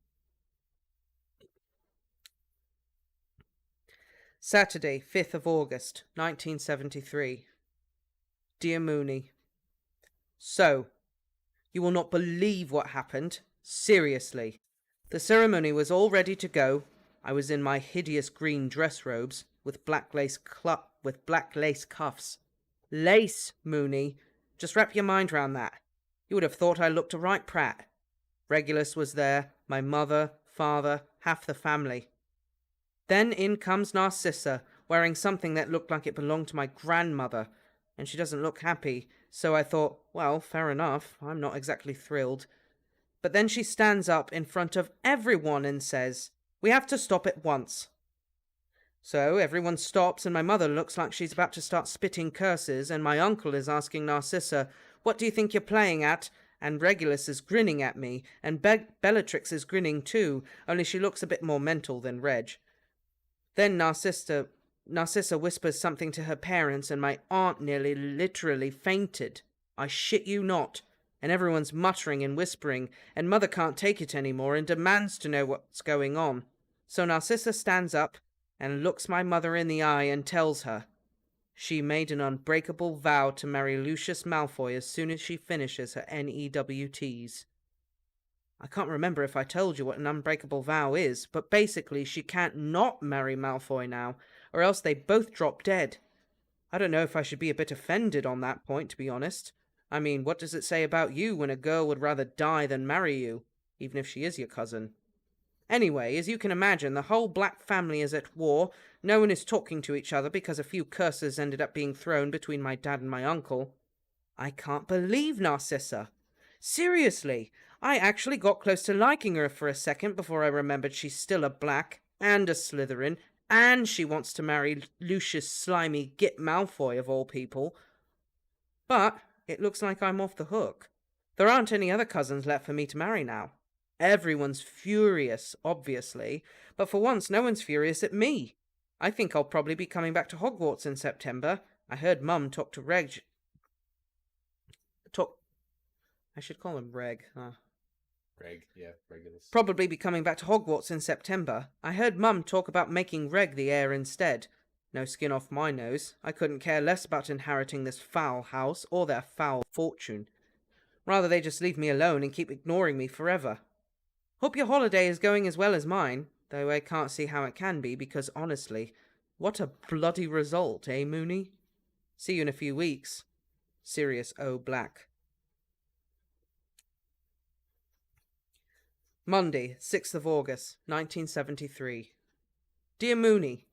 Saturday, 5th of August, 1973. Dear Mooney. So, you will not believe what happened. Seriously. The ceremony was all ready to go. I was in my hideous green dress robes with black lace cuffs. Lace, Mooney. Just wrap your mind round that. You would have thought I looked a right prat. Regulus was there, my mother, father, half the family. Then in comes Narcissa, wearing something that looked like it belonged to my grandmother, and she doesn't look happy, so I thought, well, fair enough, I'm not exactly thrilled. But then she stands up in front of everyone and says, "We have to stop at once." So everyone stops, and my mother looks like she's about to start spitting curses, and my uncle is asking Narcissa, "What do you think you're playing at?" And Regulus is grinning at me, and Bellatrix is grinning too, only she looks a bit more mental than Reg. Then Narcissa whispers something to her parents, and my aunt nearly literally fainted. I shit you not. And everyone's muttering and whispering, and Mother can't take it anymore and demands to know what's going on. So Narcissa stands up and looks my mother in the eye and tells her she made an unbreakable vow to marry Lucius Malfoy as soon as she finishes her NEWTs. I can't remember if I told you what an unbreakable vow is, but basically she can't not marry Malfoy now, or else they both drop dead. I don't know if I should be a bit offended on that point, to be honest. I mean, what does it say about you when a girl would rather die than marry you, even if she is your cousin? Anyway, as you can imagine, the whole Black family is at war. No one is talking to each other because a few curses ended up being thrown between my dad and my uncle. I can't believe Narcissa. Seriously, I actually got close to liking her for a second before I remembered she's still a Black and a Slytherin, and she wants to marry Lucius Slimy Git Malfoy of all people. But it looks like I'm off the hook. There aren't any other cousins left for me to marry now. Everyone's furious, obviously, but for once no one's furious at me. I think I'll probably be coming back to Hogwarts in September. I heard Mum talk to I should call him Reg. Regulus. Probably be coming back to Hogwarts in September. I heard Mum talk about making Reg the heir instead. No skin off my nose. I couldn't care less about inheriting this foul house or their foul fortune. Rather they just leave me alone and keep ignoring me forever. Hope your holiday is going as well as mine, though I can't see how it can be because, honestly, what a bloody result, eh, Mooney? See you in a few weeks. Sirius O. Black. Monday, 6th of August, 1973. Dear Mooney,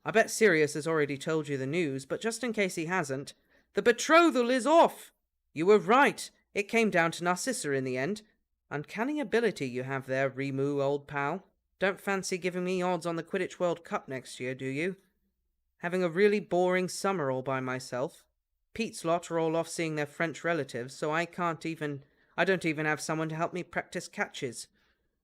I bet Sirius has already told you the news, but just in case he hasn't, the betrothal is off! You were right. It came down to Narcissa in the end. Uncanny ability you have there, Remu, old pal. Don't fancy giving me odds on the Quidditch World Cup next year, do you? Having a really boring summer all by myself. Pete's lot are all off seeing their French relatives, so I don't even have someone to help me practice catches.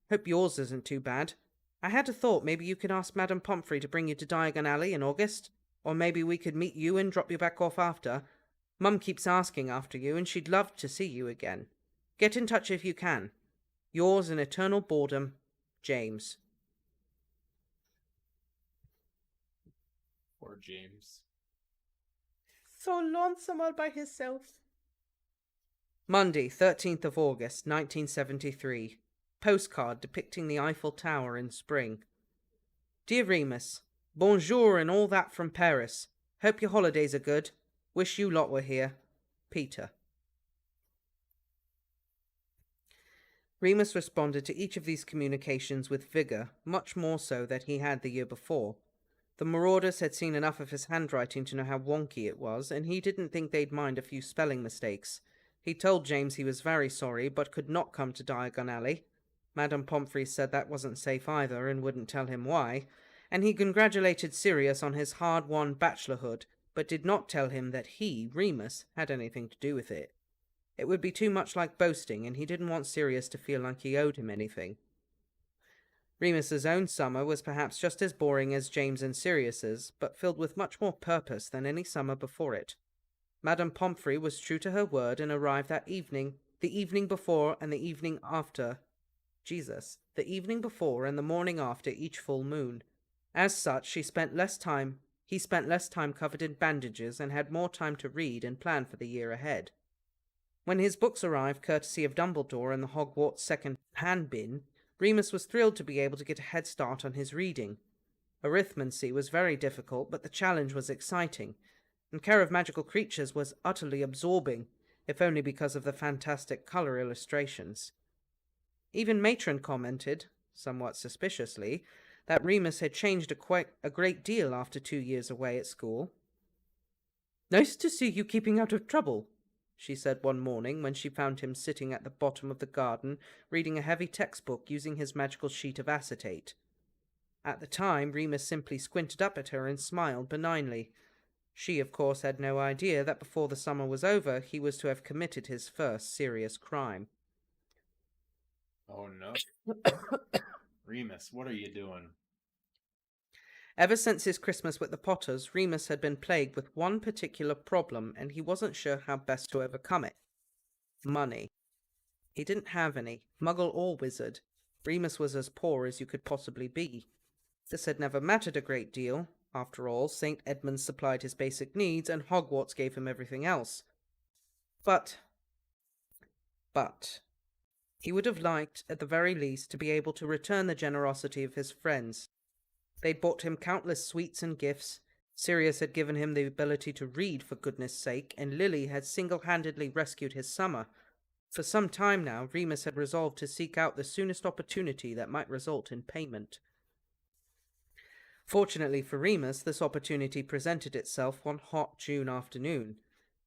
Hope yours isn't too bad. I had a thought maybe you could ask Madame Pomfrey to bring you to Diagon Alley in August. Or maybe we could meet you and drop you back off after. Mum keeps asking after you, and she'd love to see you again. Get in touch if you can. Yours in eternal boredom, James. Poor James. So lonesome all by himself. Monday, 13th of August, 1973. Postcard depicting the Eiffel Tower in spring. Dear Remus, bonjour and all that from Paris. Hope your holidays are good. Wish you lot were here. Peter. Remus responded to each of these communications with vigour, much more so than he had the year before. The Marauders had seen enough of his handwriting to know how wonky it was, and he didn't think they'd mind a few spelling mistakes. He told James he was very sorry, but could not come to Diagon Alley. Madame Pomfrey said that wasn't safe either, and wouldn't tell him why, and he congratulated Sirius on his hard-won bachelorhood, but did not tell him that he, Remus, had anything to do with it. It would be too much like boasting, and he didn't want Sirius to feel like he owed him anything. Remus's own summer was perhaps just as boring as James and Sirius's, but filled with much more purpose than any summer before it. Madame Pomfrey was true to her word and arrived that evening, the evening before and the evening after. The evening before and the morning after each full moon. As such, he spent less time covered in bandages and had more time to read and plan for the year ahead. When his books arrived, courtesy of Dumbledore and the Hogwarts second-hand bin, Remus was thrilled to be able to get a head start on his reading. Arithmancy was very difficult, but the challenge was exciting, and Care of Magical Creatures was utterly absorbing, if only because of the fantastic colour illustrations. Even Matron commented, somewhat suspiciously, that Remus had changed a great deal after 2 years away at school. "Nice to see you keeping out of trouble," she said one morning when she found him sitting at the bottom of the garden reading a heavy textbook using his magical sheet of acetate. At the time, Remus simply squinted up at her and smiled benignly. She, of course, had no idea that before the summer was over he was to have committed his first serious crime. Oh no. Remus, what are you doing? Ever since his Christmas with the Potters, Remus had been plagued with one particular problem, and he wasn't sure how best to overcome it. Money. He didn't have any, muggle or wizard. Remus was as poor as you could possibly be. This had never mattered a great deal. After all, St. Edmund's supplied his basic needs, and Hogwarts gave him everything else. But he would have liked, at the very least, to be able to return the generosity of his friends. They'd bought him countless sweets and gifts. Sirius had given him the ability to read, for goodness sake, and Lily had single-handedly rescued his summer. For some time now, Remus had resolved to seek out the soonest opportunity that might result in payment. Fortunately for Remus, this opportunity presented itself one hot June afternoon.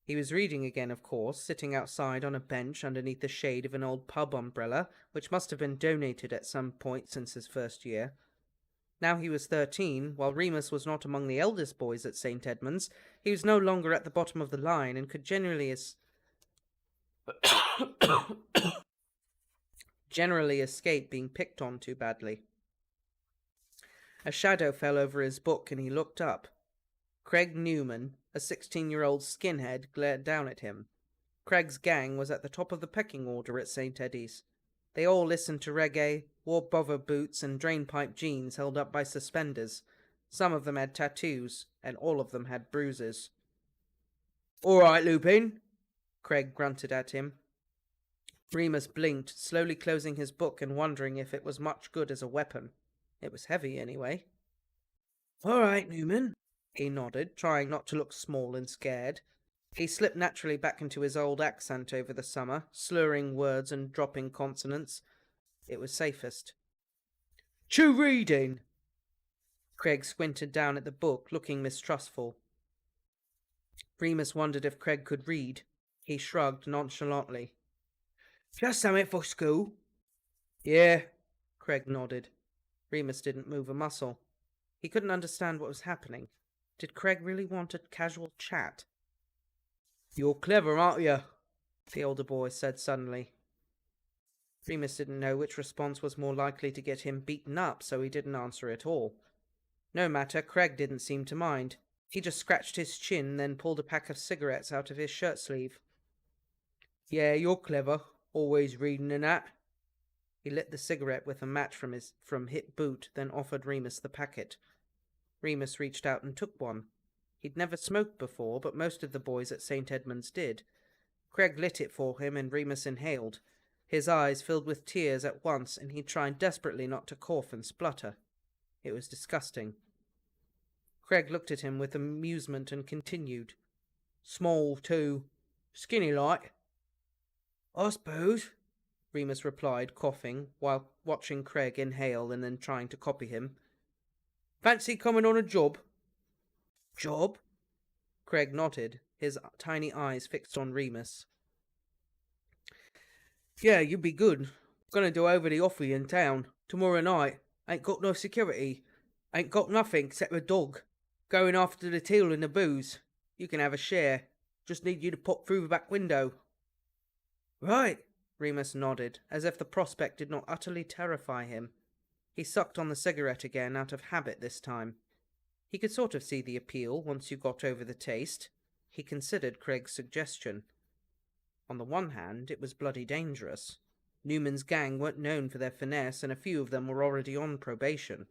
He was reading again, of course, sitting outside on a bench underneath the shade of an old pub umbrella, which must have been donated at some point since his first year. Now he was 13, while Remus was not among the eldest boys at St. Edmund's. He was no longer at the bottom of the line and could generally escape being picked on too badly. A shadow fell over his book and he looked up. Craig Newman, a 16-year-old skinhead, glared down at him. Craig's gang was at the top of the pecking order at St. Eddie's. They all listened to reggae, wore bother boots and drainpipe jeans held up by suspenders. Some of them had tattoos, and all of them had bruises. "All right, Lupin," Craig grunted at him. Remus blinked, slowly closing his book and wondering if it was much good as a weapon. It was heavy, anyway. "All right, Newman," he nodded, trying not to look small and scared. He slipped naturally back into his old accent over the summer, slurring words and dropping consonants. It was safest. "Chew reading?" Craig squinted down at the book, looking mistrustful. Remus wondered if Craig could read. He shrugged nonchalantly. "Just something for school." "Yeah," Craig nodded. Remus didn't move a muscle. He couldn't understand what was happening. Did Craig really want a casual chat? "You're clever, aren't you?" the older boy said suddenly. Remus didn't know which response was more likely to get him beaten up, so he didn't answer at all. No matter, Craig didn't seem to mind. He just scratched his chin, then pulled a pack of cigarettes out of his shirt sleeve. "Yeah, you're clever. Always reading and that." He lit the cigarette with a match from hip boot, then offered Remus the packet. Remus reached out and took one. He'd never smoked before, but most of the boys at St. Edmund's did. Craig lit it for him and Remus inhaled. His eyes filled with tears at once and he tried desperately not to cough and splutter. It was disgusting. Craig looked at him with amusement and continued. Small, too. Skinny like. I suppose, Remus replied, coughing, while watching Craig inhale and then trying to copy him. Fancy coming on a job? Job? Craig nodded, his tiny eyes fixed on Remus. Yeah, you'd be good. Gonna do over the offie in town. Tomorrow night. Ain't got no security. Ain't got nothing except a dog. Going after the teal and the booze. You can have a share. Just need you to pop through the back window. Right, Remus nodded, as if the prospect did not utterly terrify him. He sucked on the cigarette again, out of habit this time. He could sort of see the appeal once you got over the taste. He considered Craig's suggestion. On the one hand, it was bloody dangerous. Newman's gang weren't known for their finesse, and a few of them were already on probation.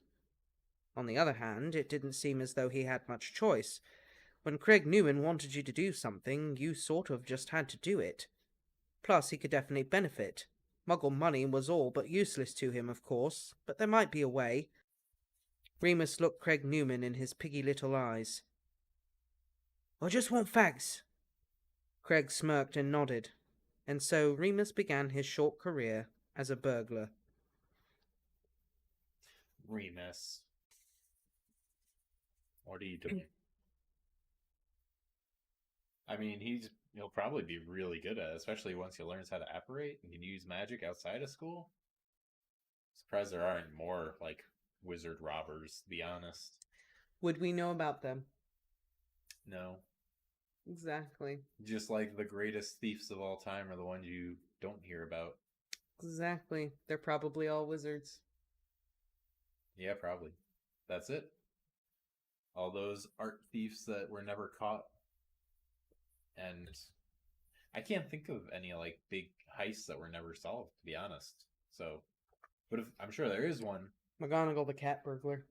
On the other hand, it didn't seem as though he had much choice. When Craig Newman wanted you to do something, you sort of just had to do it. Plus, he could definitely benefit. Muggle money was all but useless to him, of course, but there might be a way. Remus looked Craig Newman in his piggy little eyes. I just want facts. Craig smirked and nodded, and so Remus began his short career as a burglar. Remus. What are you doing? I mean, he'll probably be really good at it, especially once he learns how to apparate and can use magic outside of school. Surprised there aren't more, like, wizard robbers, to be honest. Would we know about them? No. Exactly. Just like the greatest thieves of all time are the ones you don't hear about. Exactly. They're probably all wizards. Yeah, probably. That's it. All those art thieves that were never caught. And I can't think of any, like, big heists that were never solved, to be honest. So, but I'm sure there is one. McGonagall the cat burglar.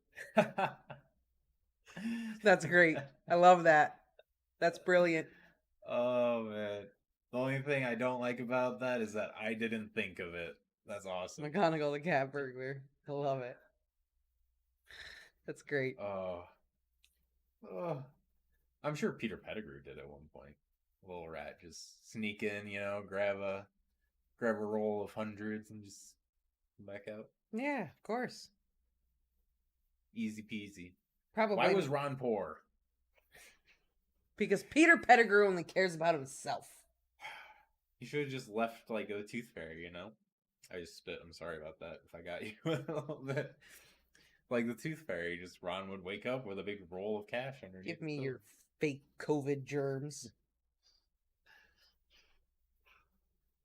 That's great. I love that. That's brilliant. Oh, man. The only thing I don't like about that is that I didn't think of it. That's awesome. McGonagall the cat burglar. I love it. That's great. Oh. I'm sure Peter Pettigrew did at one point. Little rat just sneak in, grab a roll of hundreds and just come back out. Yeah, of course. Easy peasy. Probably. Why was Ron poor? Because Peter Pettigrew only cares about himself. He should have just left, like, a tooth fairy, I just spit. I'm sorry about that if I got you a little bit. Like the tooth fairy, just Ron would wake up with a big roll of cash underneath. Give me your fake COVID germs.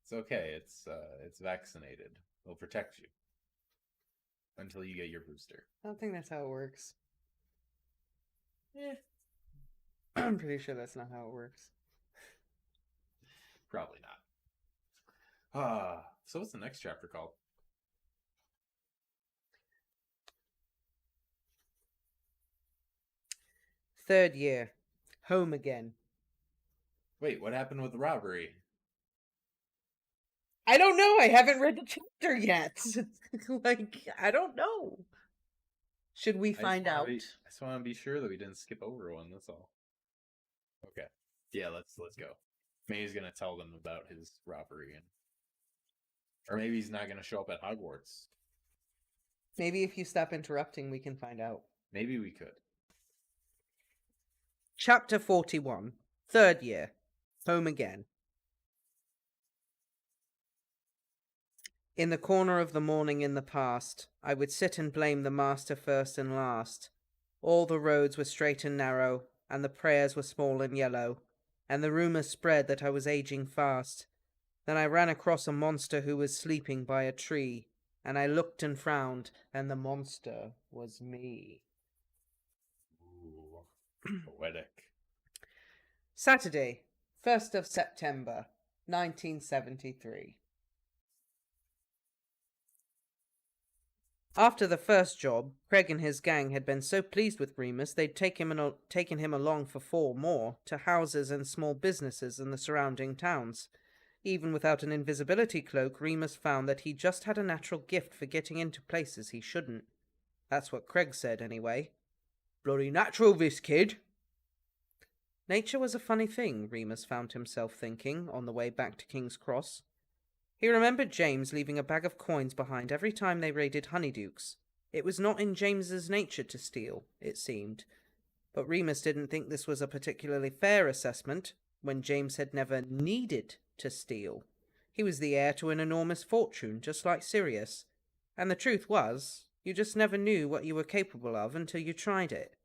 It's okay. It's vaccinated. It'll protect you until you get your booster. I don't think that's how it works. Eh. I'm pretty sure that's not how it works. Probably not. So what's the next chapter called? Third year. Home again. Wait, what happened with the robbery? I don't know. I haven't read the chapter yet. I don't know. Should we find out? I just want to be sure that we didn't skip over one. That's all. Okay. Yeah, let's go. Maybe he's gonna tell them about his robbery, or maybe he's not gonna show up at Hogwarts. Maybe if you stop interrupting, we can find out. Maybe we could. Chapter 41. Third year. Home again. In the corner of the morning in the past, I would sit and blame the master first and last. All the roads were straight and narrow, and the prayers were small and yellow, and the rumours spread that I was aging fast. Then I ran across a monster who was sleeping by a tree, and I looked and frowned, and the monster was me. Ooh, poetic. Saturday, 1st of September, 1973. After the first job, Craig and his gang had been so pleased with Remus they'd taken him along for 4 more to houses and small businesses in the surrounding towns. Even without an invisibility cloak, Remus found that he just had a natural gift for getting into places he shouldn't. That's what Craig said, anyway. Bloody natural, this kid. Nature was a funny thing, Remus found himself thinking on the way back to King's Cross. He remembered James leaving a bag of coins behind every time they raided Honeydukes. It was not in James's nature to steal, it seemed. But Remus didn't think this was a particularly fair assessment, when James had never needed to steal. He was the heir to an enormous fortune, just like Sirius. And the truth was, you just never knew what you were capable of until you tried it.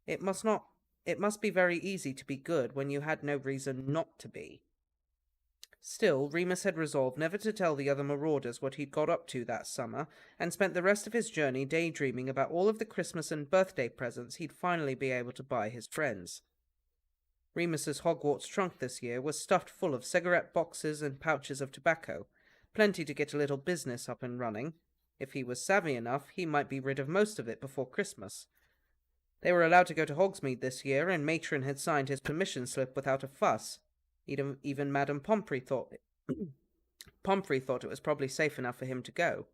It must be very easy to be good when you had no reason not to be. Still, Remus had resolved never to tell the other Marauders what he'd got up to that summer, and spent the rest of his journey daydreaming about all of the Christmas and birthday presents he'd finally be able to buy his friends. Remus's Hogwarts trunk this year was stuffed full of cigarette boxes and pouches of tobacco, plenty to get a little business up and running. If he was savvy enough, he might be rid of most of it before Christmas. They were allowed to go to Hogsmeade this year, and Matron had signed his permission slip without a fuss. Even Madame Pomfrey thought it was probably safe enough for him to go.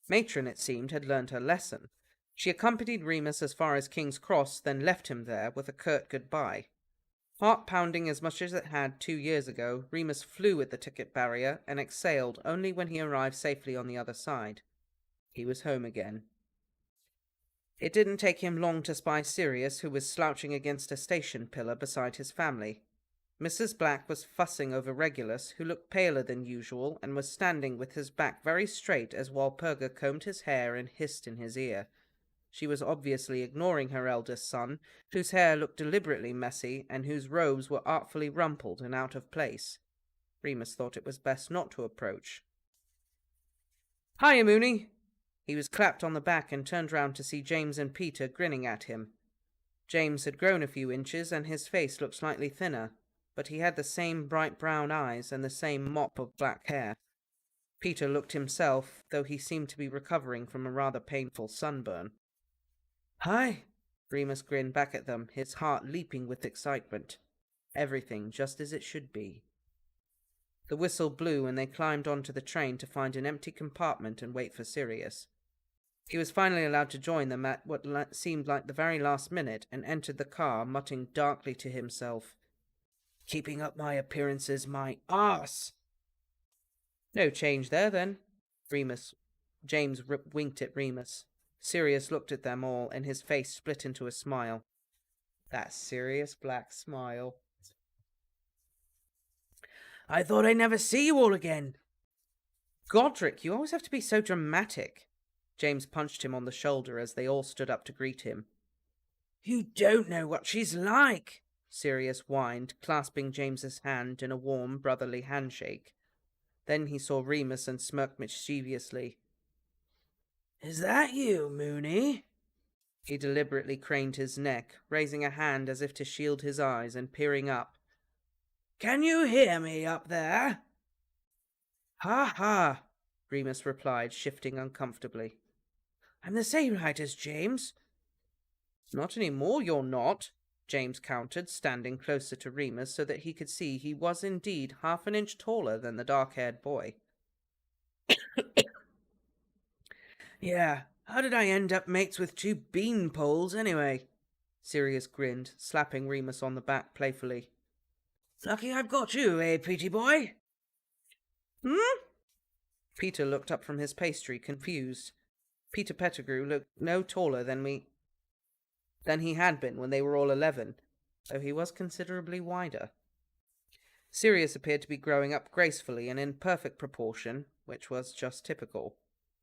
Matron, it seemed, had learned her lesson. She accompanied Remus as far as King's Cross, then left him there with a curt goodbye. Heart pounding as much as it had 2 years ago, Remus flew at the ticket barrier and exhaled only when he arrived safely on the other side. He was home again. It didn't take him long to spy Sirius, who was slouching against a station pillar beside his family. Mrs. Black was fussing over Regulus, who looked paler than usual and was standing with his back very straight as Walpurga combed his hair and hissed in his ear. She was obviously ignoring her eldest son, whose hair looked deliberately messy and whose robes were artfully rumpled and out of place. Remus thought it was best not to approach. "Hiya, Moony!" He was clapped on the back and turned round to see James and Peter grinning at him. James had grown a few inches and his face looked slightly thinner, but he had the same bright brown eyes and the same mop of black hair. Peter looked himself, though he seemed to be recovering from a rather painful sunburn. "Hi!" Remus grinned back at them, his heart leaping with excitement. Everything just as it should be. The whistle blew and they climbed onto the train to find an empty compartment and wait for Sirius. He was finally allowed to join them at what seemed like the very last minute and entered the car, muttering darkly to himself, "Keeping up my appearances, my arse!" "No change there, then." James winked at Remus. Sirius looked at them all, and his face split into a smile. That Sirius Black smile. "I thought I'd never see you all again." "Godric, you always have to be so dramatic." James punched him on the shoulder as they all stood up to greet him. "You don't know what she's like," Sirius whined, clasping James's hand in a warm, brotherly handshake. Then he saw Remus and smirked mischievously. "Is that you, Moony?" He deliberately craned his neck, raising a hand as if to shield his eyes and peering up. "Can you hear me up there?" "Ha ha," Remus replied, shifting uncomfortably. "I'm the same height as James." "Not any more you're not," James countered, standing closer to Remus so that he could see he was indeed half an inch taller than the dark-haired boy. "Yeah, how did I end up mates with 2 beanpoles anyway?" Sirius grinned, slapping Remus on the back playfully. "Lucky I've got you, eh, Petey boy?" "Hmm?" Peter looked up from his pastry, confused. Peter Pettigrew looked no taller than he had been when they were all 11, though he was considerably wider. Sirius appeared to be growing up gracefully and in perfect proportion, which was just typical.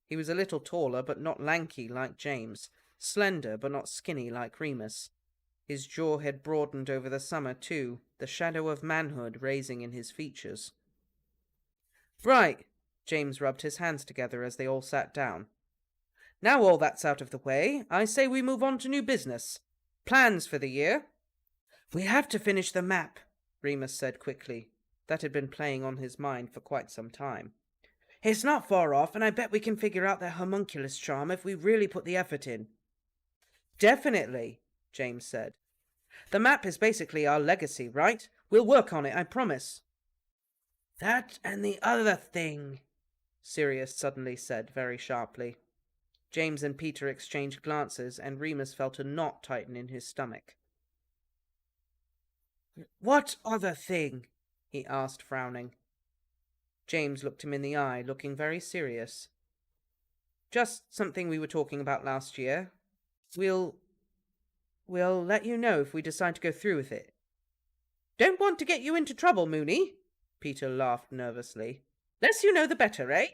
He was a little taller, but not lanky like James, slender, but not skinny like Remus. His jaw had broadened over the summer, too, the shadow of manhood raising in his features. "Right," James rubbed his hands together as they all sat down. "Now all that's out of the way, I say we move on to new business. Plans for the year?" "We have to finish the map," Remus said quickly. That had been playing on his mind for quite some time. It's not far off, and I bet we can figure out their homunculus charm if we really put the effort in. Definitely, James said. The map is basically our legacy, right? We'll work on it, I promise. That and the other thing, Sirius suddenly said very sharply. James and Peter exchanged glances, and Remus felt a knot tighten in his stomach. What other thing? He asked, frowning. James looked him in the eye, looking very serious. Just something we were talking about last year. We'll let you know if we decide to go through with it. Don't want to get you into trouble, Moony, Peter laughed nervously. Less you know the better, eh?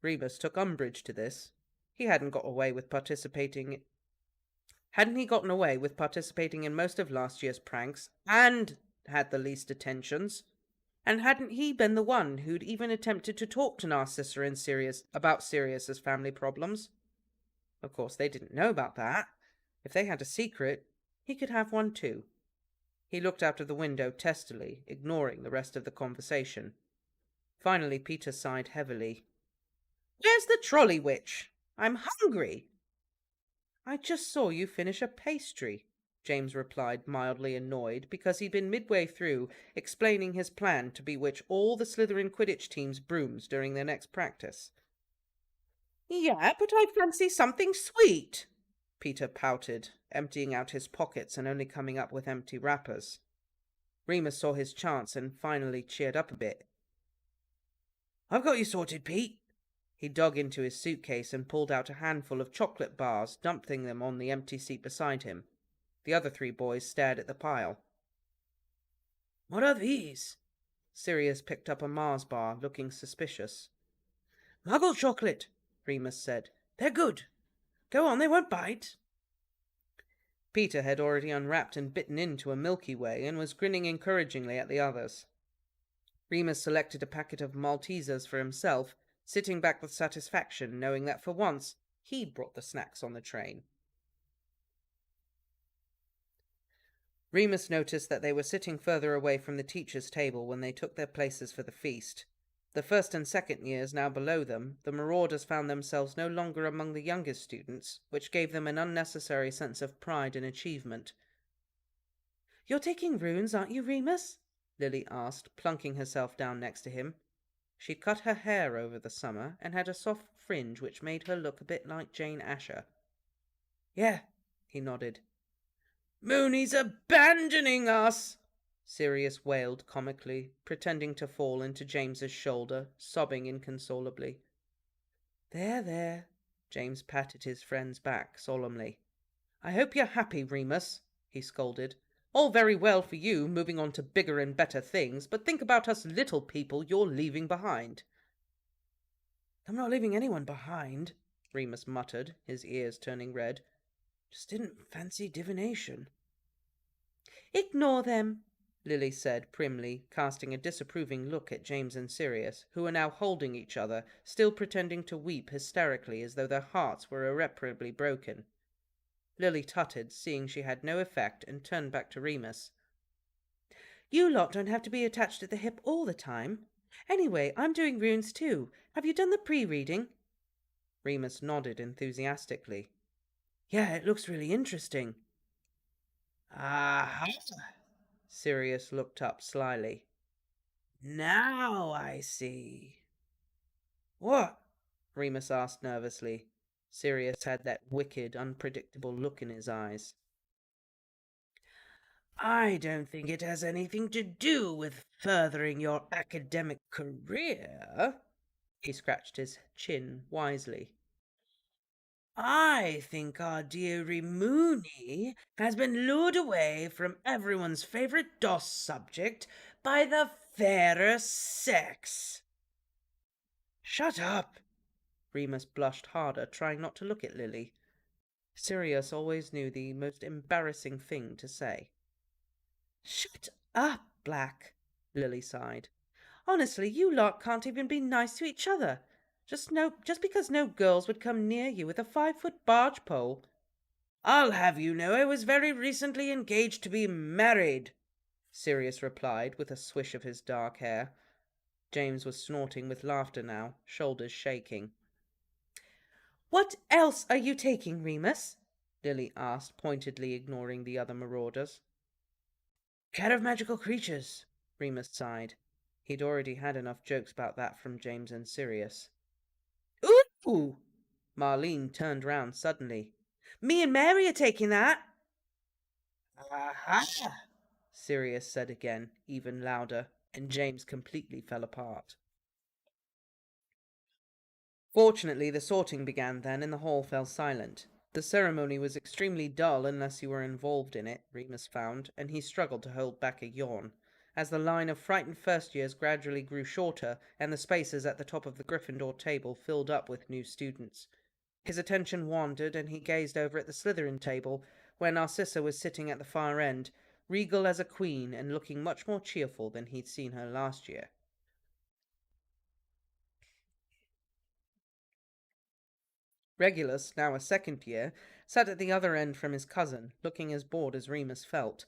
Remus took umbrage to this. Hadn't he gotten away with participating in most of last year's pranks and had the least attentions? And hadn't he been the one who'd even attempted to talk to Narcissa and Sirius about Sirius's family problems? Of course, they didn't know about that. If they had a secret, he could have one too. He looked out of the window testily, ignoring the rest of the conversation. Finally, Peter sighed heavily. Where's the trolley witch? I'm hungry. I just saw you finish a pastry, James replied, mildly annoyed, because he'd been midway through explaining his plan to bewitch all the Slytherin Quidditch team's brooms during their next practice. Yeah, but I fancy something sweet, Peter pouted, emptying out his pockets and only coming up with empty wrappers. Remus saw his chance and finally cheered up a bit. I've got you sorted, Pete. He dug into his suitcase and pulled out a handful of chocolate bars, dumping them on the empty seat beside him. The other three boys stared at the pile. What are these? Sirius picked up a Mars bar, looking suspicious. Muggle chocolate, Remus said. They're good. Go on, they won't bite. Peter had already unwrapped and bitten into a Milky Way and was grinning encouragingly at the others. Remus selected a packet of Maltesers for himself, sitting back with satisfaction, knowing that for once he'd brought the snacks on the train. Remus noticed that they were sitting further away from the teacher's table when they took their places for the feast. The first and second years now below them, the Marauders found themselves no longer among the youngest students, which gave them an unnecessary sense of pride and achievement. You're taking runes, aren't you, Remus? Lily asked, plunking herself down next to him. She'd cut her hair over the summer and had a soft fringe which made her look a bit like Jane Asher. Yeah, he nodded. Moony's abandoning us, Sirius wailed comically, pretending to fall into James's shoulder, sobbing inconsolably. There, James patted his friend's back solemnly. I hope you're happy, Remus, he scolded. All very well for you, moving on to bigger and better things, but think about us little people you're leaving behind. I'm not leaving anyone behind, Remus muttered, his ears turning red. Just didn't fancy divination. Ignore them, Lily said primly, casting a disapproving look at James and Sirius, who were now holding each other, still pretending to weep hysterically as though their hearts were irreparably broken. Lily tutted, seeing she had no effect, and turned back to Remus. You lot don't have to be attached at the hip all the time. Anyway, I'm doing runes too. Have you done the pre-reading? Remus nodded enthusiastically. Yeah, it looks really interesting. Ah, Sirius looked up slyly. Now I see. What? Remus asked nervously. Sirius had that wicked, unpredictable look in his eyes. I don't think it has anything to do with furthering your academic career. He scratched his chin wisely. I think our dearie Moony has been lured away from everyone's favourite DOS subject by the fairer sex. Shut up! Remus blushed harder, trying not to look at Lily. Sirius always knew the most embarrassing thing to say. Shut up, Black, Lily sighed. Honestly, you lot can't even be nice to each other. Just because no girls would come near you with a 5-foot barge pole. I'll have you know I was very recently engaged to be married, Sirius replied with a swish of his dark hair. James was snorting with laughter now, shoulders shaking. "What else are you taking, Remus?" Lily asked, pointedly ignoring the other marauders. "Care of magical creatures," Remus sighed. He'd already had enough jokes about that from James and Sirius. "Ooh!" Marlene turned round suddenly. "Me and Mary are taking that." "Aha!" Sirius said again, even louder, and James completely fell apart. Fortunately, the sorting began then, and the hall fell silent. The ceremony was extremely dull unless you were involved in it, Remus found, and he struggled to hold back a yawn, as the line of frightened first-years gradually grew shorter and the spaces at the top of the Gryffindor table filled up with new students. His attention wandered, and he gazed over at the Slytherin table, where Narcissa was sitting at the far end, regal as a queen and looking much more cheerful than he'd seen her last year. Regulus, now a second year, sat at the other end from his cousin, looking as bored as Remus felt.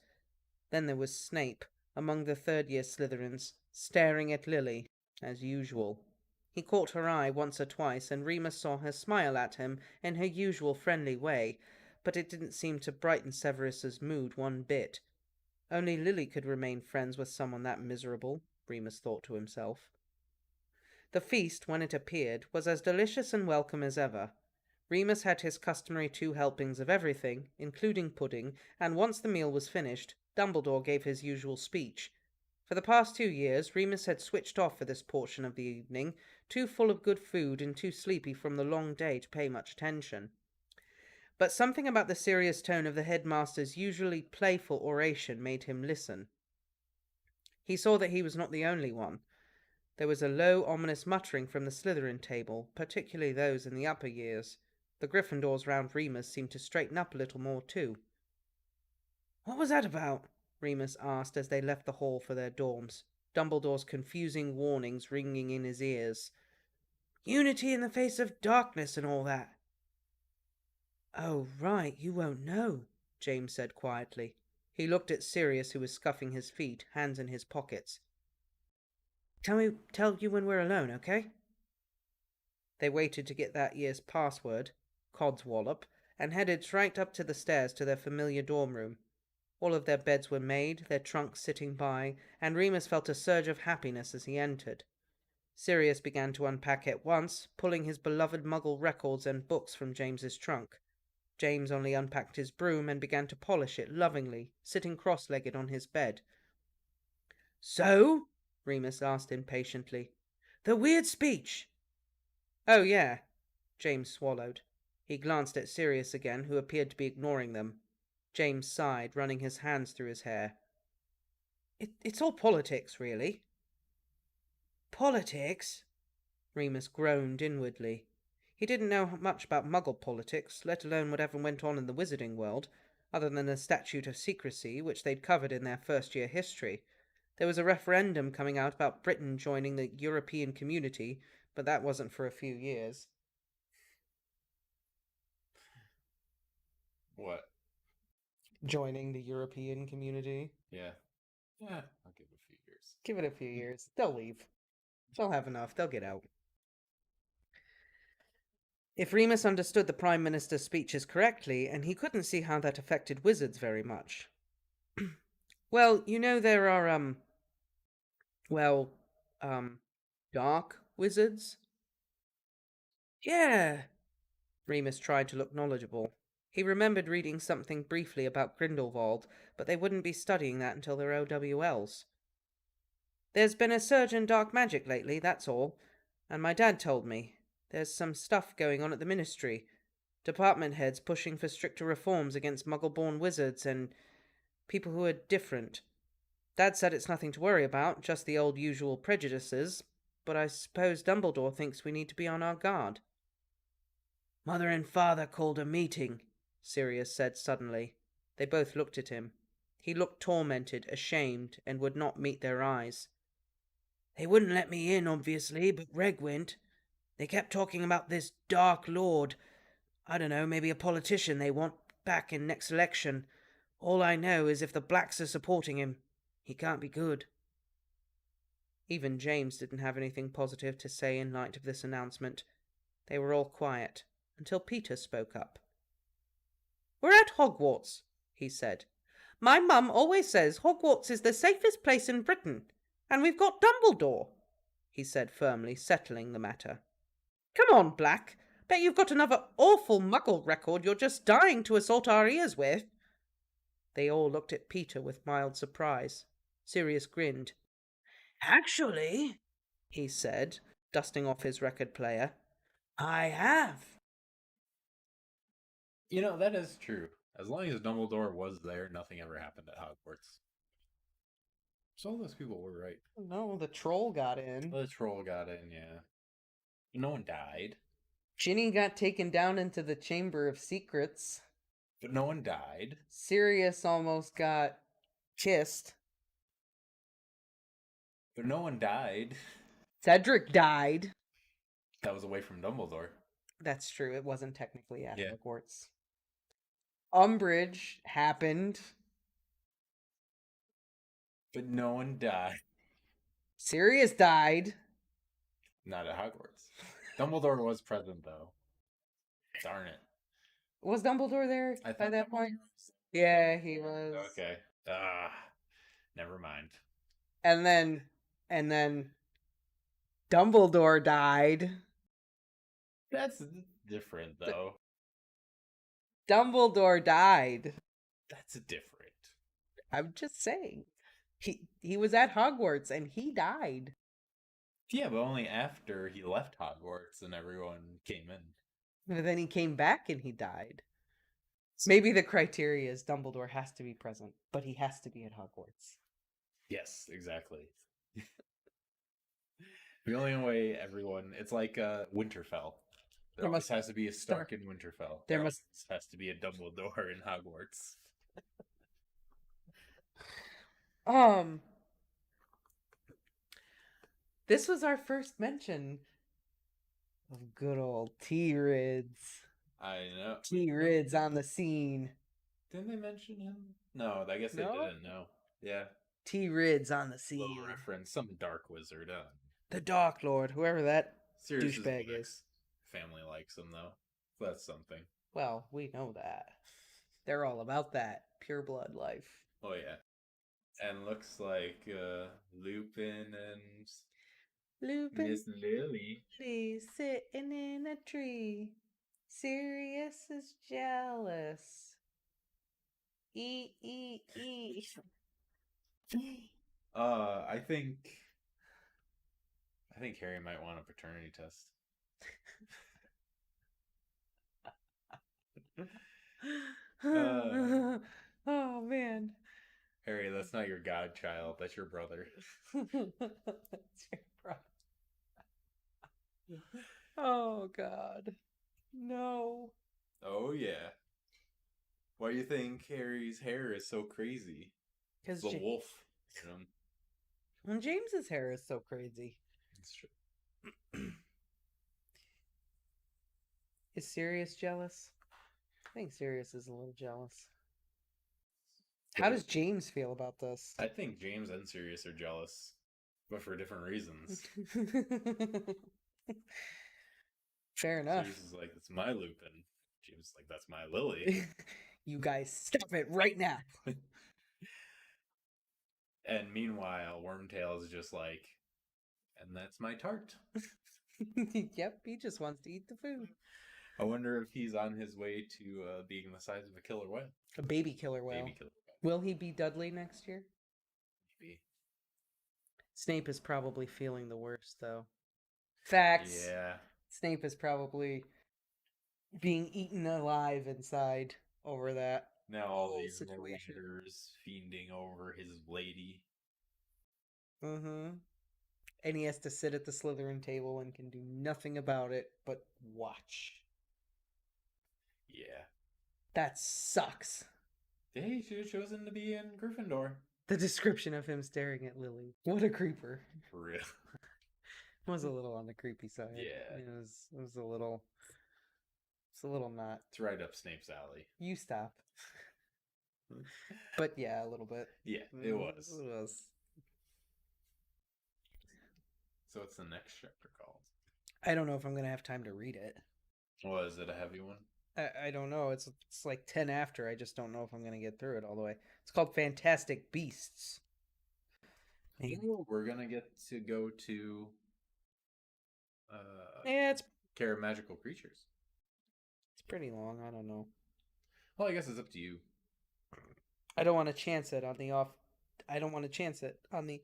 Then there was Snape, among the third-year Slytherins, staring at Lily, as usual. He caught her eye once or twice, and Remus saw her smile at him in her usual friendly way, but it didn't seem to brighten Severus's mood one bit. Only Lily could remain friends with someone that miserable, Remus thought to himself. The feast, when it appeared, was as delicious and welcome as ever. Remus had his customary 2 helpings of everything, including pudding, and once the meal was finished, Dumbledore gave his usual speech. For the past 2 years, Remus had switched off for this portion of the evening, too full of good food and too sleepy from the long day to pay much attention. But something about the serious tone of the headmaster's usually playful oration made him listen. He saw that he was not the only one. There was a low, ominous muttering from the Slytherin table, particularly those in the upper years. The Gryffindors round Remus seemed to straighten up a little more, too. "What was that about?" Remus asked as they left the hall for their dorms, Dumbledore's confusing warnings ringing in his ears. "Unity in the face of darkness and all that." "Oh, right, you won't know," James said quietly. He looked at Sirius, who was scuffing his feet, hands in his pockets. Tell you when we're alone, okay?" They waited to get that year's password, Codswallop, and headed right up to the stairs to their familiar dorm room. All of their beds were made, their trunks sitting by, and Remus felt a surge of happiness as he entered. Sirius began to unpack at once, pulling his beloved Muggle records and books from James's trunk. James only unpacked his broom and began to polish it lovingly, sitting cross-legged on his bed. "So?" Remus asked impatiently. "The weird speech." "Oh, yeah." James swallowed. He glanced at Sirius again, who appeared to be ignoring them. James sighed, running his hands through his hair. It's all politics, really." "Politics?" Remus groaned inwardly. He didn't know much about Muggle politics, let alone whatever went on in the wizarding world, other than the Statute of Secrecy, which they'd covered in their first-year history. There was a referendum coming out about Britain joining the European Community, but that wasn't for a few years. What? Joining the European Community? Yeah. Yeah, I'll give it a few years. Give it a few years. They'll leave. They'll have enough. They'll get out. If Remus understood the Prime Minister's speeches correctly, and he couldn't see how that affected wizards very much. Well, you know there are, dark wizards? Yeah. Remus tried to look knowledgeable. He remembered reading something briefly about Grindelwald, but they wouldn't be studying that until their OWLs. There's been a surge in dark magic lately, that's all. And my dad told me. There's some stuff going on at the Ministry. Department heads pushing for stricter reforms against Muggle-born wizards and people who are different. Dad said it's nothing to worry about, just the old usual prejudices, but I suppose Dumbledore thinks we need to be on our guard. "Mother and Father called a meeting," Sirius said suddenly. They both looked at him. He looked tormented, ashamed, and would not meet their eyes. "They wouldn't let me in, obviously, but Reg went. They kept talking about this Dark Lord. I don't know, maybe a politician they want back in next election. All I know is if the Blacks are supporting him, he can't be good." Even James didn't have anything positive to say in light of this announcement. They were all quiet, until Peter spoke up. "We're at Hogwarts," he said. "My mum always says Hogwarts is the safest place in Britain, and we've got Dumbledore," he said firmly, settling the matter. "Come on, Black. Bet you've got another awful Muggle record you're just dying to assault our ears with." They all looked at Peter with mild surprise. Sirius grinned. "Actually," he said, dusting off his record player, "I have." You know, that is true. As long as Dumbledore was there, nothing ever happened at Hogwarts. So all those people were right. No, the troll got in. The troll got in, yeah. No one died. Ginny got taken down into the Chamber of Secrets. But no one died. Sirius almost got kissed. But no one died. Cedric died. That was away from Dumbledore. That's true. It wasn't technically at Yeah. Hogwarts. Umbridge happened. But no one died. Sirius died. Not at Hogwarts. Dumbledore was present, though. Darn it. Was Dumbledore there I by thought that Dumbledore point? was- Yeah, he was. Okay. Never mind. And then Dumbledore died. That's different, though. Dumbledore died. That's different. I'm just saying. He was at Hogwarts and he died. Yeah, but only after he left Hogwarts and everyone came in. But then he came back and he died. Maybe the criteria is Dumbledore has to be present, but he has to be at Hogwarts. Yes, exactly. The only way everyone... It's like Winterfell. There always has to be a Stark in Winterfell. There always has to be a Dumbledore in Hogwarts. This was our first mention of good old T-Rids. I know. T-Rids on the scene. Didn't they mention him? No, I guess they No? didn't. No. Yeah. T-Rids on the scene. Little reference. Some dark wizard. The Dark Lord, whoever that Sirius's douchebag Black is. family likes him, though. That's something. Well, we know that. They're all about that pure blood life. Oh, yeah. And looks like Lupin and Lupin Miss Lily. sitting in a tree. Sirius is jealous. E. I think Harry might want a paternity test. Oh man. Harry, that's not your godchild. That's your brother. That's your brother. Oh god. No. Oh yeah. Why do you think Harry's hair is so crazy? Because The wolf. You know? Well, James's hair is so crazy. It's true. Is Sirius jealous? I think Sirius is a little jealous. How does James feel about this? I think James and Sirius are jealous, but for different reasons. Fair enough. Sirius is like, "That's my Lupin." James is like, "That's my Lily." You guys stop it right now. And meanwhile, Wormtail is just like, "And that's my tart." Yep, he just wants to eat the food. I wonder if he's on his way to being the size of a killer whale. A baby killer whale. Baby killer whale. Will he be Dudley next year? Maybe. Snape is probably feeling the worst, though. Facts. Yeah. Snape is probably being eaten alive inside over that. Now all whole these situation. Marauders fiending over his lady. Mm-hmm. And he has to sit at the Slytherin table and can do nothing about it but watch. Yeah. That sucks. Yeah, he should have chosen to be in Gryffindor. The description of him staring at Lily. What a creeper. For real. Was a little on the creepy side. Yeah. It was a little... It's a little not. It's right up Snape's alley. You stop. But yeah, a little bit. Yeah, it was. It was. So what's the next chapter called? I don't know if I'm gonna have time to read it. Well, is it a heavy one? I don't know. It's like 10 after. I just don't know if I'm gonna get through it all the way. It's called Fantastic Beasts. Ooh, we're gonna get to go to Yeah, it's Care of Magical Creatures. pretty long. I don't know. Well, I guess it's up to you. I don't want to chance it on the off. I don't want to chance it on the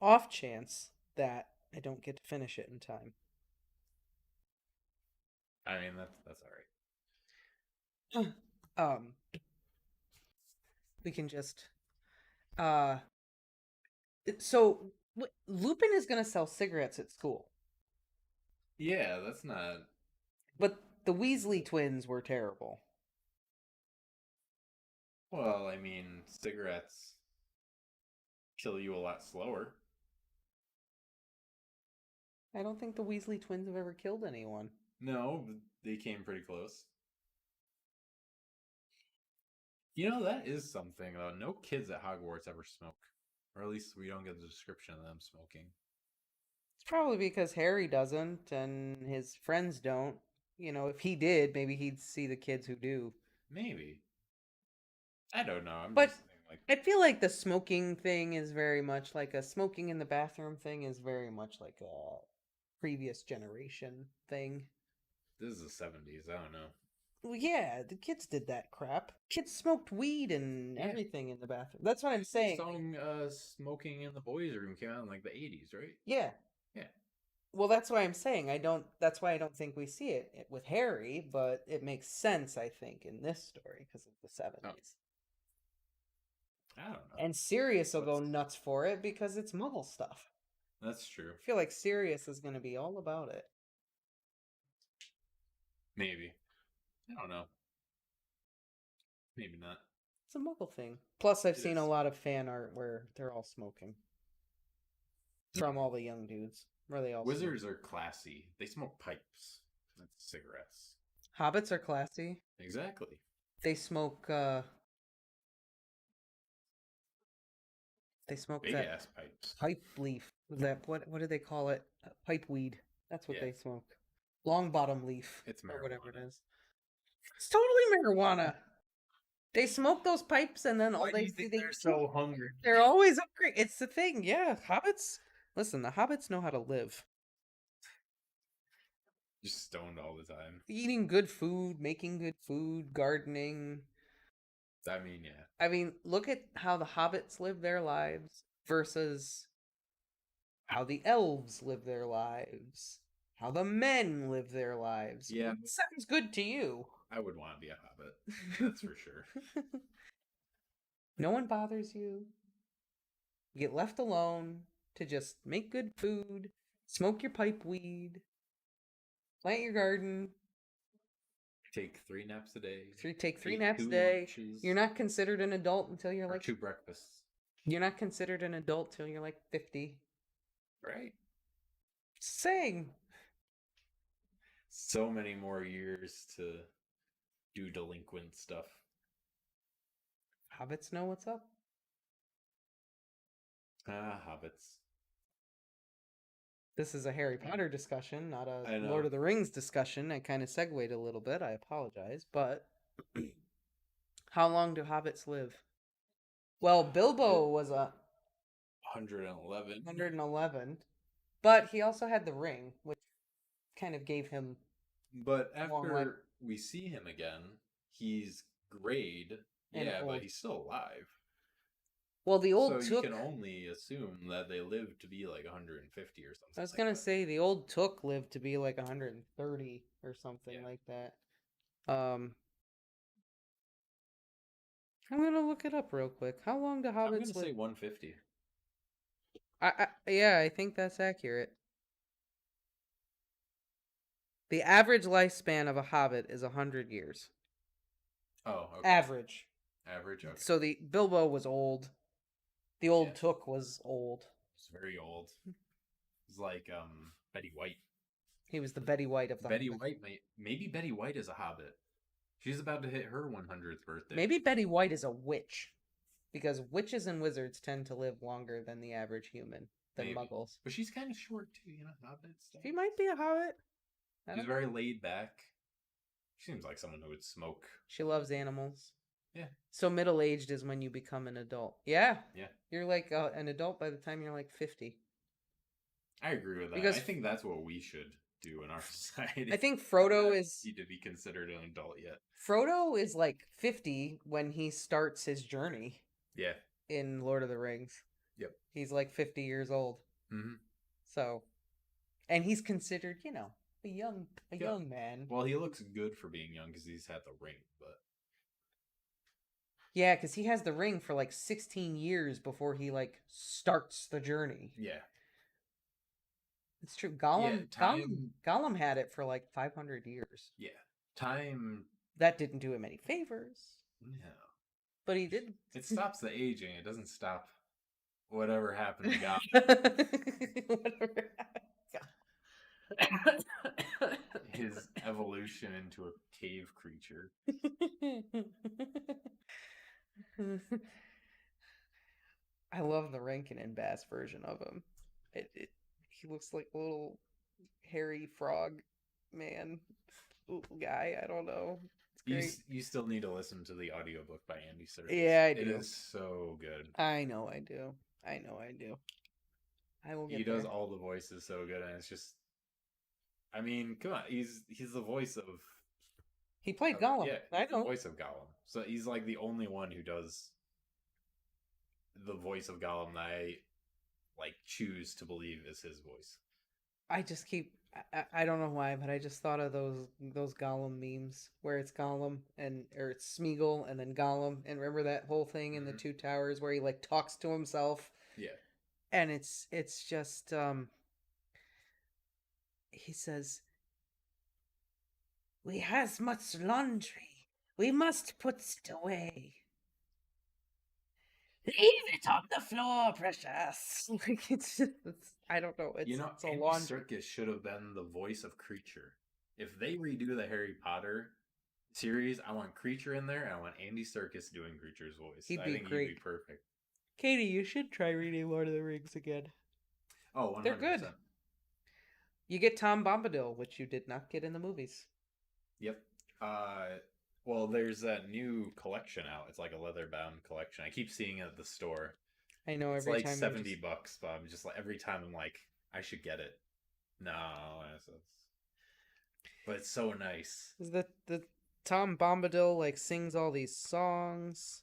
off chance that I don't get to finish it in time. I mean, that's all right. We can just so Lupin is going to sell cigarettes at school. Yeah, that's not. But the Weasley twins were terrible. Well, I mean, cigarettes kill you a lot slower. I don't think the Weasley twins have ever killed anyone. No, but they came pretty close. You know, that is something, though. No kids at Hogwarts ever smoke. Or at least we don't get the description of them smoking. It's probably because Harry doesn't and his friends don't. You know, if he did, maybe he'd see the kids who do. Maybe. I don't know. I'm But just saying, like, I feel like the smoking thing is very much like a smoking in the bathroom thing is very much like a previous generation thing. this is the 70s. I don't know. Well, yeah, the kids did that crap. Kids smoked weed and Yeah. everything in the bathroom. That's what I'm saying. The song Smoking in the Boys' Room came out in like the 80s, right? Yeah. Yeah. Well, that's why I'm saying that's why I don't think we see it with Harry, but it makes sense, I think, in this story because of the 70s. I don't know. And Sirius will go nuts for it because it's Muggle stuff. That's true. I feel like Sirius is going to be all about it. Maybe. I don't know. Maybe not. It's a Muggle thing. Plus, I've It seen is. a lot of fan art where they're all smoking. From all the young dudes. Where they all Wizards are classy. They smoke pipes. That's cigarettes. Hobbits are classy. Exactly. They smoke, They smoke Big that ass pipes. pipe leaf. That what do they call it? Pipe weed. That's what Yeah. they smoke. Long bottom leaf. It's or whatever it marijuana. is. It's totally marijuana. They smoke those pipes and then all Why do they you see think they they're so hungry? they're always hungry. It's the thing, yeah. Hobbits. Listen, the hobbits know how to live. Just stoned all the time. Eating good food, making good food, gardening. I mean, yeah. I mean, look at how the hobbits live their lives versus how the elves live their lives, how the men live their lives. Yeah. What sounds good to you? I would want to be a hobbit. That's for sure. No one bothers you. You get left alone to just make good food, smoke your pipe weed, plant your garden, Take 3 naps a day. take 3 eat naps a 2 day. lunches, You're not considered an adult until you're or like 2 breakfasts. You're not considered an adult till you're like 50. Right. Saying. So many more years to do delinquent stuff. Hobbits know what's up. Hobbits. This is a Harry Potter discussion, not I a know. Lord of the Rings discussion. I kind of segued a little bit. I apologize. But how long do hobbits live? Well, Bilbo was a 111. 111. But he also had the ring, which kind of gave him... But long life. after we see him again, he's grayed. And Yeah, old. but he's still alive. Well, the old so Took... you can only assume that they lived to be like 150 or something. I was like going to that. say the old Took lived to be like 130 or something like that. I'm going to look it up real quick. How long do I'm hobbits going to live? say 150. Yeah, I think that's accurate. The average lifespan of a hobbit is 100 years. Oh, okay. Average. Average, okay. So the Bilbo was old. The old Yeah. Took was old. He's very old. He's like Betty White. He was the Betty White of the Betty Hobbit. White, maybe Betty White is a hobbit. She's about to hit her 100th birthday. Maybe Betty White is a witch. Because witches and wizards tend to live longer than the average human. than Maybe. Muggles. But she's kind of short too, hobbits. She might be a hobbit. She's very laid back. She seems like someone who would smoke. She loves animals. Yeah. So middle-aged is when you become an adult. Yeah. Yeah. You're like an adult by the time you're like 50. I agree with that. Because I think that's what we should do in our society. I think Frodo is need to be considered an adult yet. Frodo is like 50 when he starts his journey. Yeah. In Lord of the Rings. Yep. He's like 50 years old. Mm-hmm. So, and he's considered, a young man. Well, he looks good for being young because he's had the ring, but yeah, because he has the ring for like 16 years before he like starts the journey. Yeah. It's true. Gollum, yeah, Gollum had it for like 500 years. Yeah. Time. That didn't do him any favors. No. But he did. It stops the aging. It doesn't stop whatever happened to Gollum. Whatever. His evolution into a cave creature. I love the Rankin and Bass version of him. He looks like a little hairy frog man guy. I don't know. You still need to listen to the audiobook by Andy Serkis. Yeah, I do. It is so good. I know I do. I will get He does there. all the voices so good, and it's just, I mean, come on, he's the voice of. He played Gollum. Yeah, I know. The voice of Gollum. So he's like the only one who does the voice of Gollum that I like choose to believe is his voice. I just keep. I don't know why, but I just thought of those Gollum memes where it's Gollum or it's Smeagol and then Gollum, and remember that whole thing in the Two Towers where he like talks to himself. Yeah. And it's just he says, "We has much laundry. We must put it away. Leave it on the floor, precious." Like it's I don't know. It's a Andy laundry. Serkis should have been the voice of Creature. If they redo the Harry Potter series, I want Creature in there, and I want Andy Serkis doing Creature's voice. I think he'd be perfect. Katie, you should try reading Lord of the Rings again. Oh, 100%. They're good. You get Tom Bombadil, which you did not get in the movies. Yep. Well, there's that new collection out. It's like a leather-bound collection. I keep seeing it at the store. I know it's every like time. $70, but I'm just like every time I'm like, I should get it. No, but it's so nice. Is that the Tom Bombadil like sings all these songs?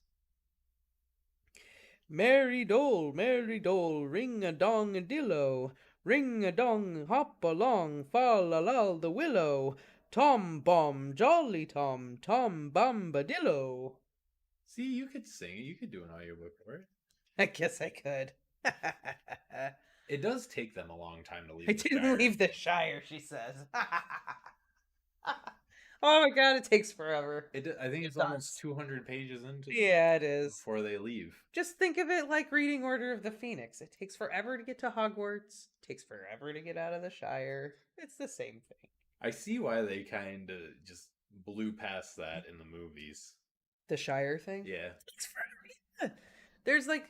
Merry dole, ring a dong a dillo, ring a dong, hop along, fall alal the willow, Tom Bomb, jolly Tom, Tom Bombadillo. See, you could sing it. You could do an audiobook for it. I guess I could. It does take them a long time to leave. I didn't leave the Shire, she says. Oh my god, it takes forever. I think it's almost 200 pages into. Yeah, it is. Before they leave. Just think of it like reading Order of the Phoenix. It takes forever to get to Hogwarts. It takes forever to get out of the Shire. It's the same thing. I see why they kind of just blew past that in the movies. The Shire thing? Yeah. It's forever. There's like,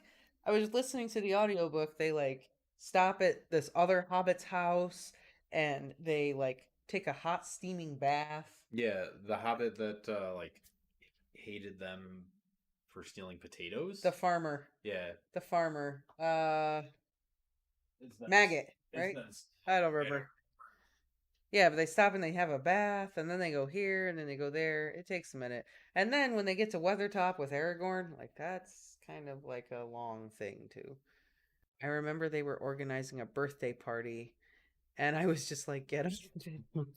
I was listening to the audiobook. They like stop at this other hobbit's house and they like take a hot steaming bath. Yeah, the hobbit that like hated them for stealing potatoes. The farmer. Yeah. The farmer. Maggot, right? I don't remember. Yeah, but they stop and they have a bath, and then they go here, and then they go there. It takes a minute. And then when they get to Weathertop with Aragorn, like, that's kind of like a long thing, too. I remember they were organizing a birthday party, and I was just like, get them.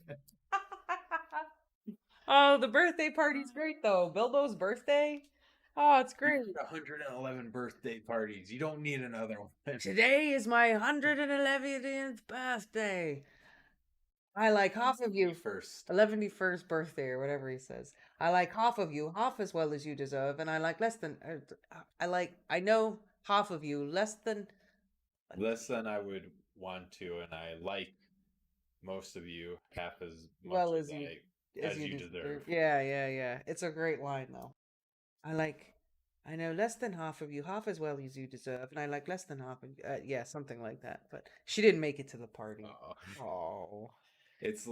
Oh, the birthday party's great, though. Bilbo's birthday? Oh, it's great. 111 birthday parties. You don't need another one. Today is my 111th birthday. I like half of you. 11st birthday, or whatever he says. I like half of you, half as well as you deserve, and I like less than. I know half of you, less than I would want to, and I like most of you half as much well as you deserve. Yeah. It's a great line, though. I like I know less than half of you, half as well as you deserve, and I like less than half of yeah, something like that. But she didn't make it to the party. Oh. It's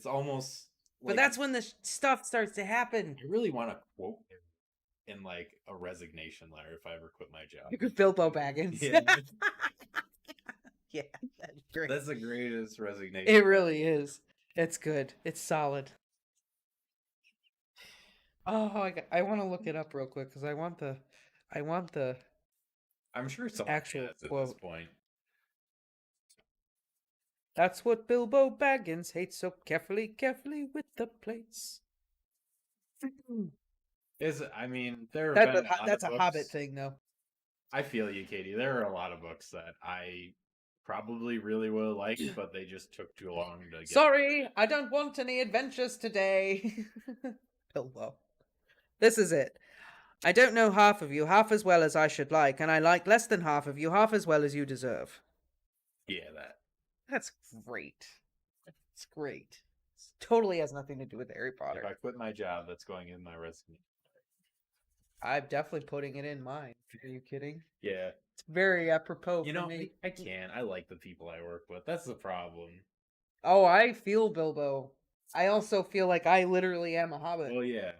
almost But like that's when the stuff starts to happen. I really want to quote him in like a resignation letter if I ever quit my job. Bilbo Baggins. Yeah. Yeah, that's great. That's the greatest resignation. It really is. It's good. It's solid. Oh, I want to look it up real quick because I want the I'm sure someone actual has at this quote. point. That's what Bilbo Baggins hates so carefully with the plates. I mean, there have That's been a lot that's of a books. Hobbit thing, though. I feel you, Katie. There are a lot of books that I probably really would have liked, but they just took too long to get. Sorry, I don't want any adventures today. Bilbo. This is it. I don't know half of you half as well as I should like, and I like less than half of you half as well as you deserve. Yeah, that. That's great. It's great. It totally has nothing to do with Harry Potter. If I quit my job, that's going in my resume. I'm definitely putting it in mine. Are you kidding? Yeah. It's very apropos You for know, me. I can't. I like the people I work with. That's the problem. Oh, I feel Bilbo. I also feel like I literally am a hobbit. Well, yeah.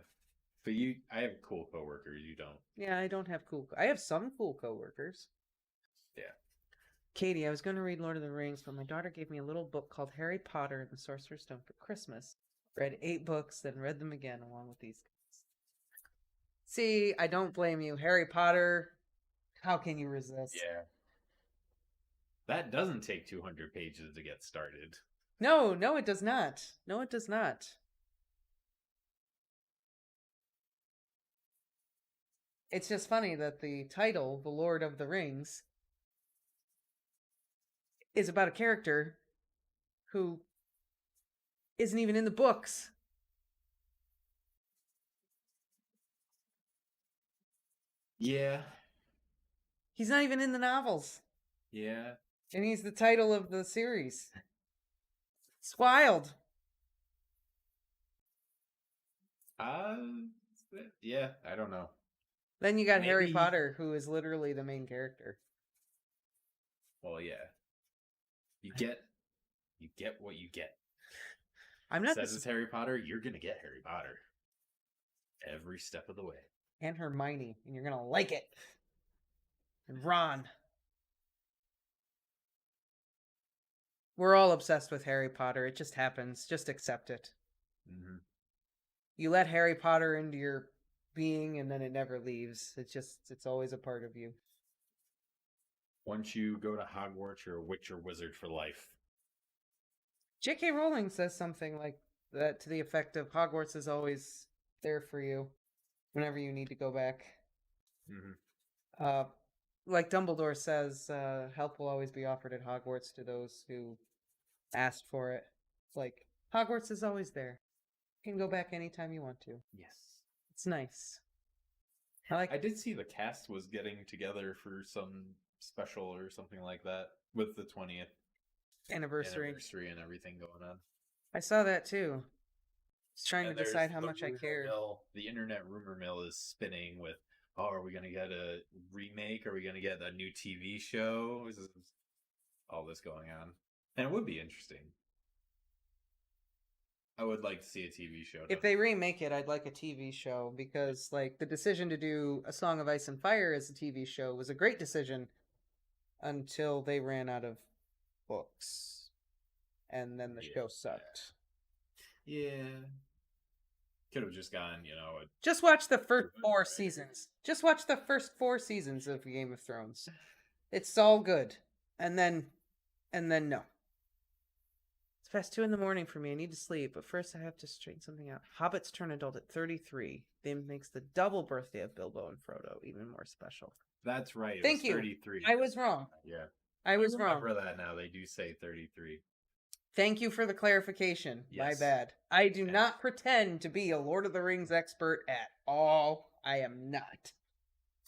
But I have cool coworkers. You don't. Yeah, I don't have cool. I have some cool coworkers. Yeah. Katie, I was going to read Lord of the Rings, but my daughter gave me a little book called Harry Potter and the Sorcerer's Stone for Christmas. Read 8 books, then read them again along with these guys. See, I don't blame you. Harry Potter, how can you resist? Yeah. That doesn't take 200 pages to get started. No, it does not. No, it does not. It's just funny that the title, The Lord of the Rings, is about a character who isn't even in the books. Yeah. He's not even in the novels. Yeah. And he's the title of the series. It's wild. Yeah, I don't know. Then you got Harry Maybe- Potter, who is literally the main character. Well, yeah. You get what you get. I'm not Says it's Harry Potter, you're gonna get Harry Potter. Every step of the way. and Hermione, and you're gonna like it. And Ron. We're all obsessed with Harry Potter. It just happens. Just accept it. Mm-hmm. You let Harry Potter into your being, and then it never leaves. It's always a part of you. Once you go to Hogwarts, you're a witch or wizard for life. J.K. Rowling says something like that to the effect of Hogwarts is always there for you whenever you need to go back. Mm-hmm. Like Dumbledore says, help will always be offered at Hogwarts to those who asked for it. Like, Hogwarts is always there. You can go back anytime you want to. Yes. It's nice. I did see the cast was getting together for some special or something like that with the 20th anniversary and everything going on. I saw that too. Just trying And to decide there's how the much I rumor cared. mill- The internet rumor mill is spinning with, oh, are we going to get a remake? Are we going to get a new TV show? Is all this going on? And it would be interesting. I would like to see a TV show. If they remake it, I'd like a TV show because, like, the decision to do A Song of Ice and Fire as a TV show was a great decision until they ran out of books. And then the show sucked. Yeah. Could have just gone, Just watch the first 4 seasons. Just watch the first 4 seasons of Game of Thrones. It's all good. And then no. It's past 2 a.m. for me. I need to sleep, but first I have to straighten something out. Hobbits turn adult at 33. Then makes the double birthday of Bilbo and Frodo even more special. That's right. It Thank was you. 33. I was wrong. Yeah. I was wrong. Remember that now. They do say 33. Thank you for the clarification. My Yes. bad. I do not pretend to be a Lord of the Rings expert at all. I am not.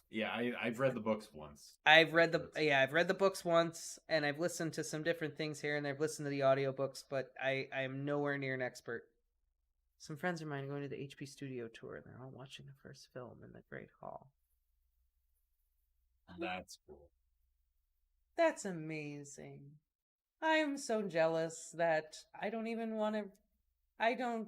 Yeah, I've read the books once. I've read the books once, and I've listened to some different things here, and I've listened to the audiobooks, but I am nowhere near an expert. Some friends of mine are going to the HP Studio tour, and they're all watching the first film in the Great Hall. That's cool. That's amazing. I'm so jealous that I don't even want to. I don't.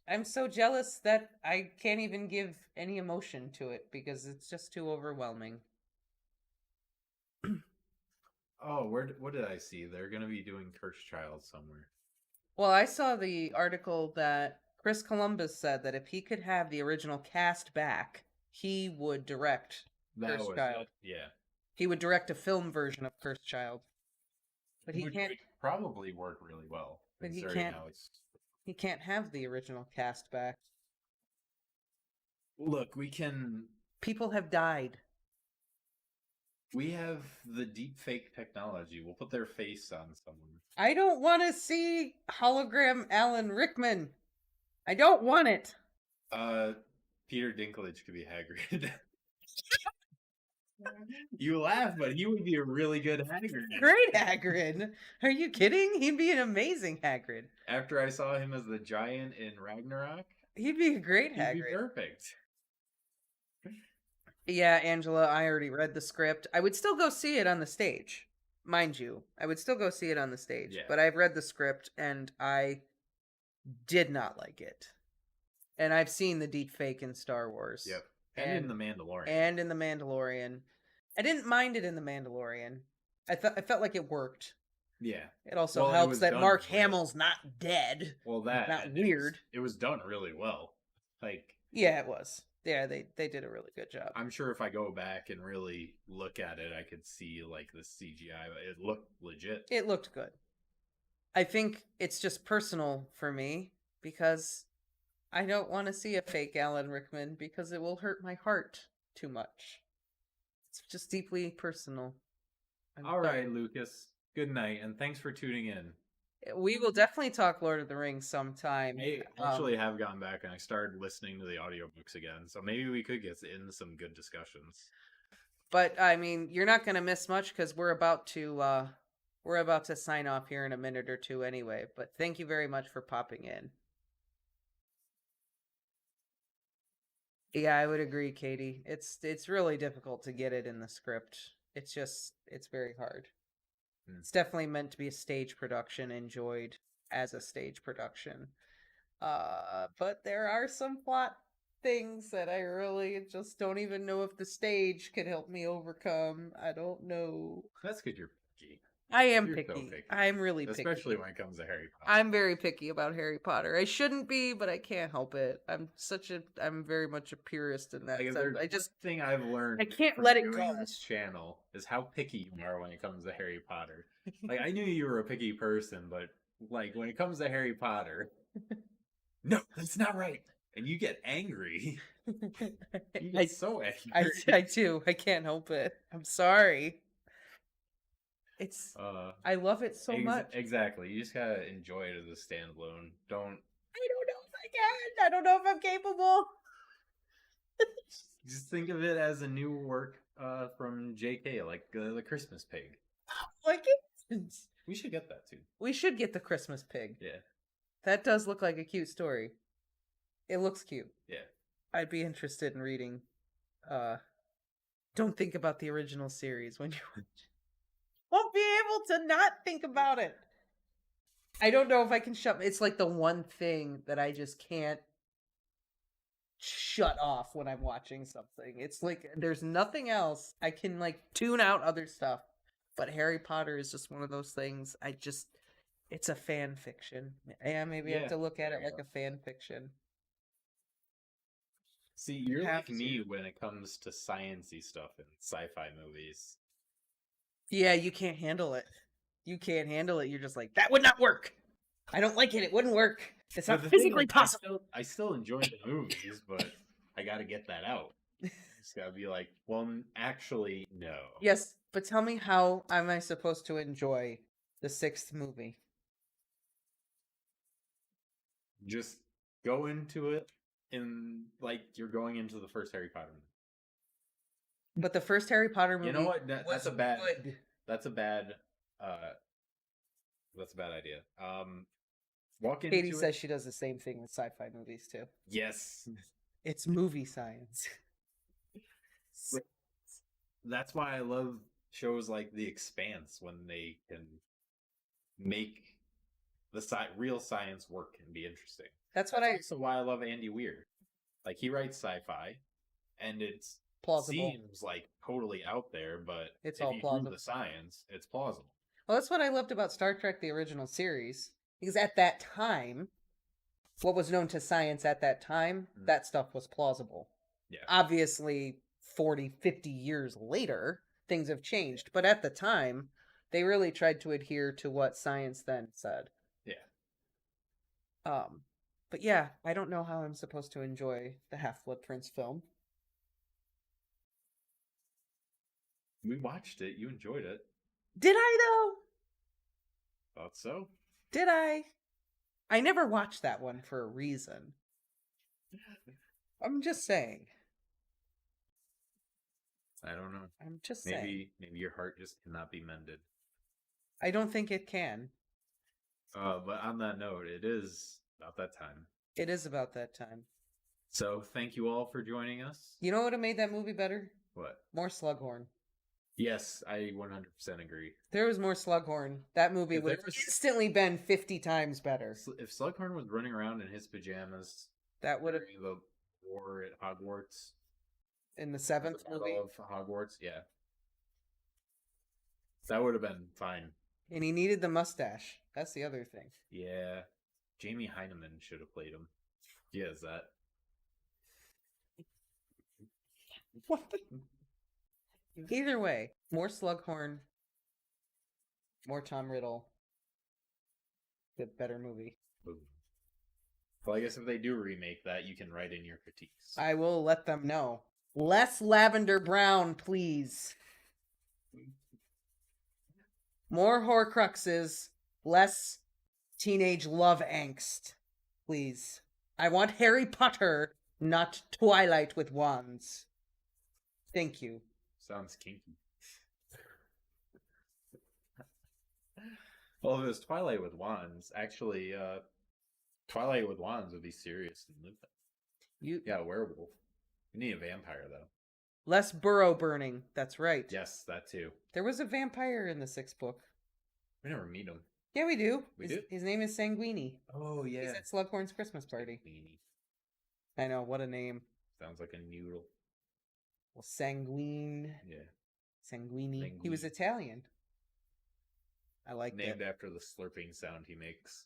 I'm so jealous that I can't even give any emotion to it because it's just too overwhelming. Oh, what did I see? They're gonna be doing Cursed Child somewhere. Well, I saw the article that Chris Columbus said that if he could have the original cast back, he would direct That Cursed was Child. yeah. He would direct a film version of Cursed Child. But he Would can't. probably work really well. But he Considering can't. how it's. He can't have the original cast back. Look, we can. People have died. We have the deep fake technology. We'll put their face on someone. I don't want to see hologram Alan Rickman. I don't want it. Peter Dinklage could be Hagrid. You laugh, but he would be a really good Hagrid. Great Hagrid. Are you kidding? He'd be an amazing Hagrid. After I saw him as the giant in Ragnarok, He'd be a great he'd Hagrid. be perfect. Yeah, Angela, I already read the script. I would still go see it on the stage. Mind you, I would still go see it on the stage. Yeah. But I've read the script and I did not like it. And I've seen the deep fake in Star Wars. Yep. And in The Mandalorian. And in The Mandalorian. I didn't mind it in The Mandalorian. I felt like it worked. Yeah. It also Well, it helps was that done Mark really- Hamill's not dead. Well, that Not and weird. It was done really well. Like, Yeah, it was. Yeah, they did a really good job. I'm sure if I go back and really look at it, I could see like the CGI. It looked legit. It looked good. I think it's just personal for me because I don't want to see a fake Alan Rickman because it will hurt my heart too much. It's just deeply personal. All right, Lucas. Good night, and thanks for tuning in. We will definitely talk Lord of the Rings sometime. I actually have gone back and I started listening to the audiobooks again, so maybe we could get in some good discussions. But I mean, you're not going to miss much because we're about to sign off here in a minute or two anyway. But thank you very much for popping in. Yeah, I would agree, Katie. It's really difficult to get it in the script. It's very hard. It's definitely meant to be a stage production, enjoyed as a stage production. But there are some plot things that I really just don't even know if the stage could help me overcome. I don't know. That's good you're picky. I am You're picky. so picky. I'm really picky. Especially when it comes to Harry Potter. I'm very picky about Harry Potter. I shouldn't be, but I can't help it. I'm very much a purist in that Like, sense. I just thing I've learned I can't from let it doing go. this channel is how picky you are when it comes to Harry Potter. Like, I knew you were a picky person, but like when it comes to Harry Potter, no, that's not right. And you get angry. You get so angry. I do. I can't help it. I'm sorry. I love it so much. Exactly. You just gotta enjoy it as a standalone. Don't I don't know if I can. I don't know if I'm capable. just think of it as a new work from JK, like the Christmas Pig. Like it. We should get that too. We should get the Christmas Pig. Yeah. That does look like a cute story. It looks cute. Yeah. I'd be interested in reading. Don't think about the original series when you won't be able to not think about it. I don't know if I can shut. It's like the one thing that I just can't shut off when I'm watching something. It's like there's nothing else. I can like tune out other stuff, but Harry Potter is just one of those things. It's a fan fiction. Yeah, maybe I have to look at it like a fan fiction. See, you're Have like me to. when it comes to science-y stuff in sci-fi movies. Yeah, you can't handle it. You can't handle it. You're just like, that would not work. I don't like it. It wouldn't work. It's But not the thing physically is, possible. I still enjoy the movies, but I gotta get that out. Just gotta be like, well, actually, no. Yes, but tell me, how am I supposed to enjoy the sixth movie? Just go into it in like you're going into the first Harry Potter movie. But the first Harry Potter movie, You know what? was That's a bad. good. That's a bad. That's a bad idea. Walk into Katie it. says she does the same thing with sci-fi movies too. Yes. It's movie science. that's why I love shows like The Expanse when they can make the real science work and be interesting. That's what That's also why I love Andy Weir. Like he writes sci-fi, and it's plausible. seems like totally out there, but It's if all you plausible. do the science, it's plausible. Well, that's what I loved about Star Trek, the original series, because at that time, what was known to science at that time, that stuff was plausible. Yeah. Obviously, 40, 50 years later, things have changed. But at the time, they really tried to adhere to what science then said. Yeah. But yeah, I don't know how I'm supposed to enjoy the Half-Blood Prince film. We watched it. You enjoyed it. Did I, though? Thought so. Did I? I never watched that one for a reason. I'm just saying. I don't know. I'm just saying. Maybe your heart just cannot be mended. I don't think it can. But on that note, it is about that time. It is about that time. So thank you all for joining us. You know what would have made that movie better? What? More Slughorn. Yes, I 100% agree. There was more Slughorn. That movie would have instantly been 50 times better. If Slughorn was running around in his pajamas, that would have the war at Hogwarts. In the 7th movie of Hogwarts, yeah. That would have been fine. And he needed the mustache. That's the other thing. Yeah. Jamie Heineman should have played him. Yeah, is that? What the... Either way, more Slughorn, more Tom Riddle. Good, better movie. Ooh. Well, I guess if they do remake that, you can write in your critiques. I will let them know. Less lavender brown, please. More Horcruxes, less teenage love angst, please. I want Harry Potter, not Twilight with wands. Thank you. Sounds kinky. Well, if it was Twilight with wands, actually, Twilight with wands would be serious than Lupin. Yeah, a werewolf. You need a vampire, though. Less burrow burning. That's right. Yes, that too. There was a vampire in the 6th book. We never meet him. Yeah, we do. We do? His name is Sanguini. Oh, yeah. He's at Slughorn's Christmas party. Sanguini. I know, what a name. Sounds like a noodle. Well, Sanguine. Yeah. Sanguini. He was Italian. I like that. Named after the slurping sound he makes.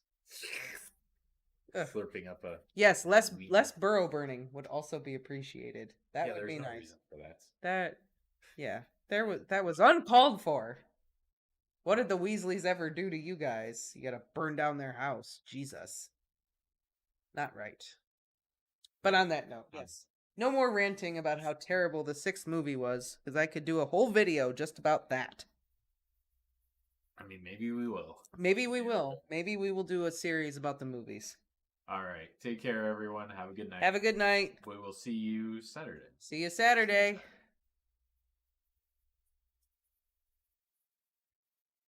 Slurping up a... Yes, less burrow burning would also be appreciated. That would be nice. Reason for that. That was uncalled for. What did the Weasleys ever do to you guys? You gotta burn down their house. Jesus. Not right. But on that note, yes. No more ranting about how terrible the 6th movie was, because I could do a whole video just about that. I mean, maybe we will. Maybe we will. Maybe we will do a series about the movies. All right. Take care, everyone. Have a good night. Have a good night. We will see you Saturday. See you Saturday.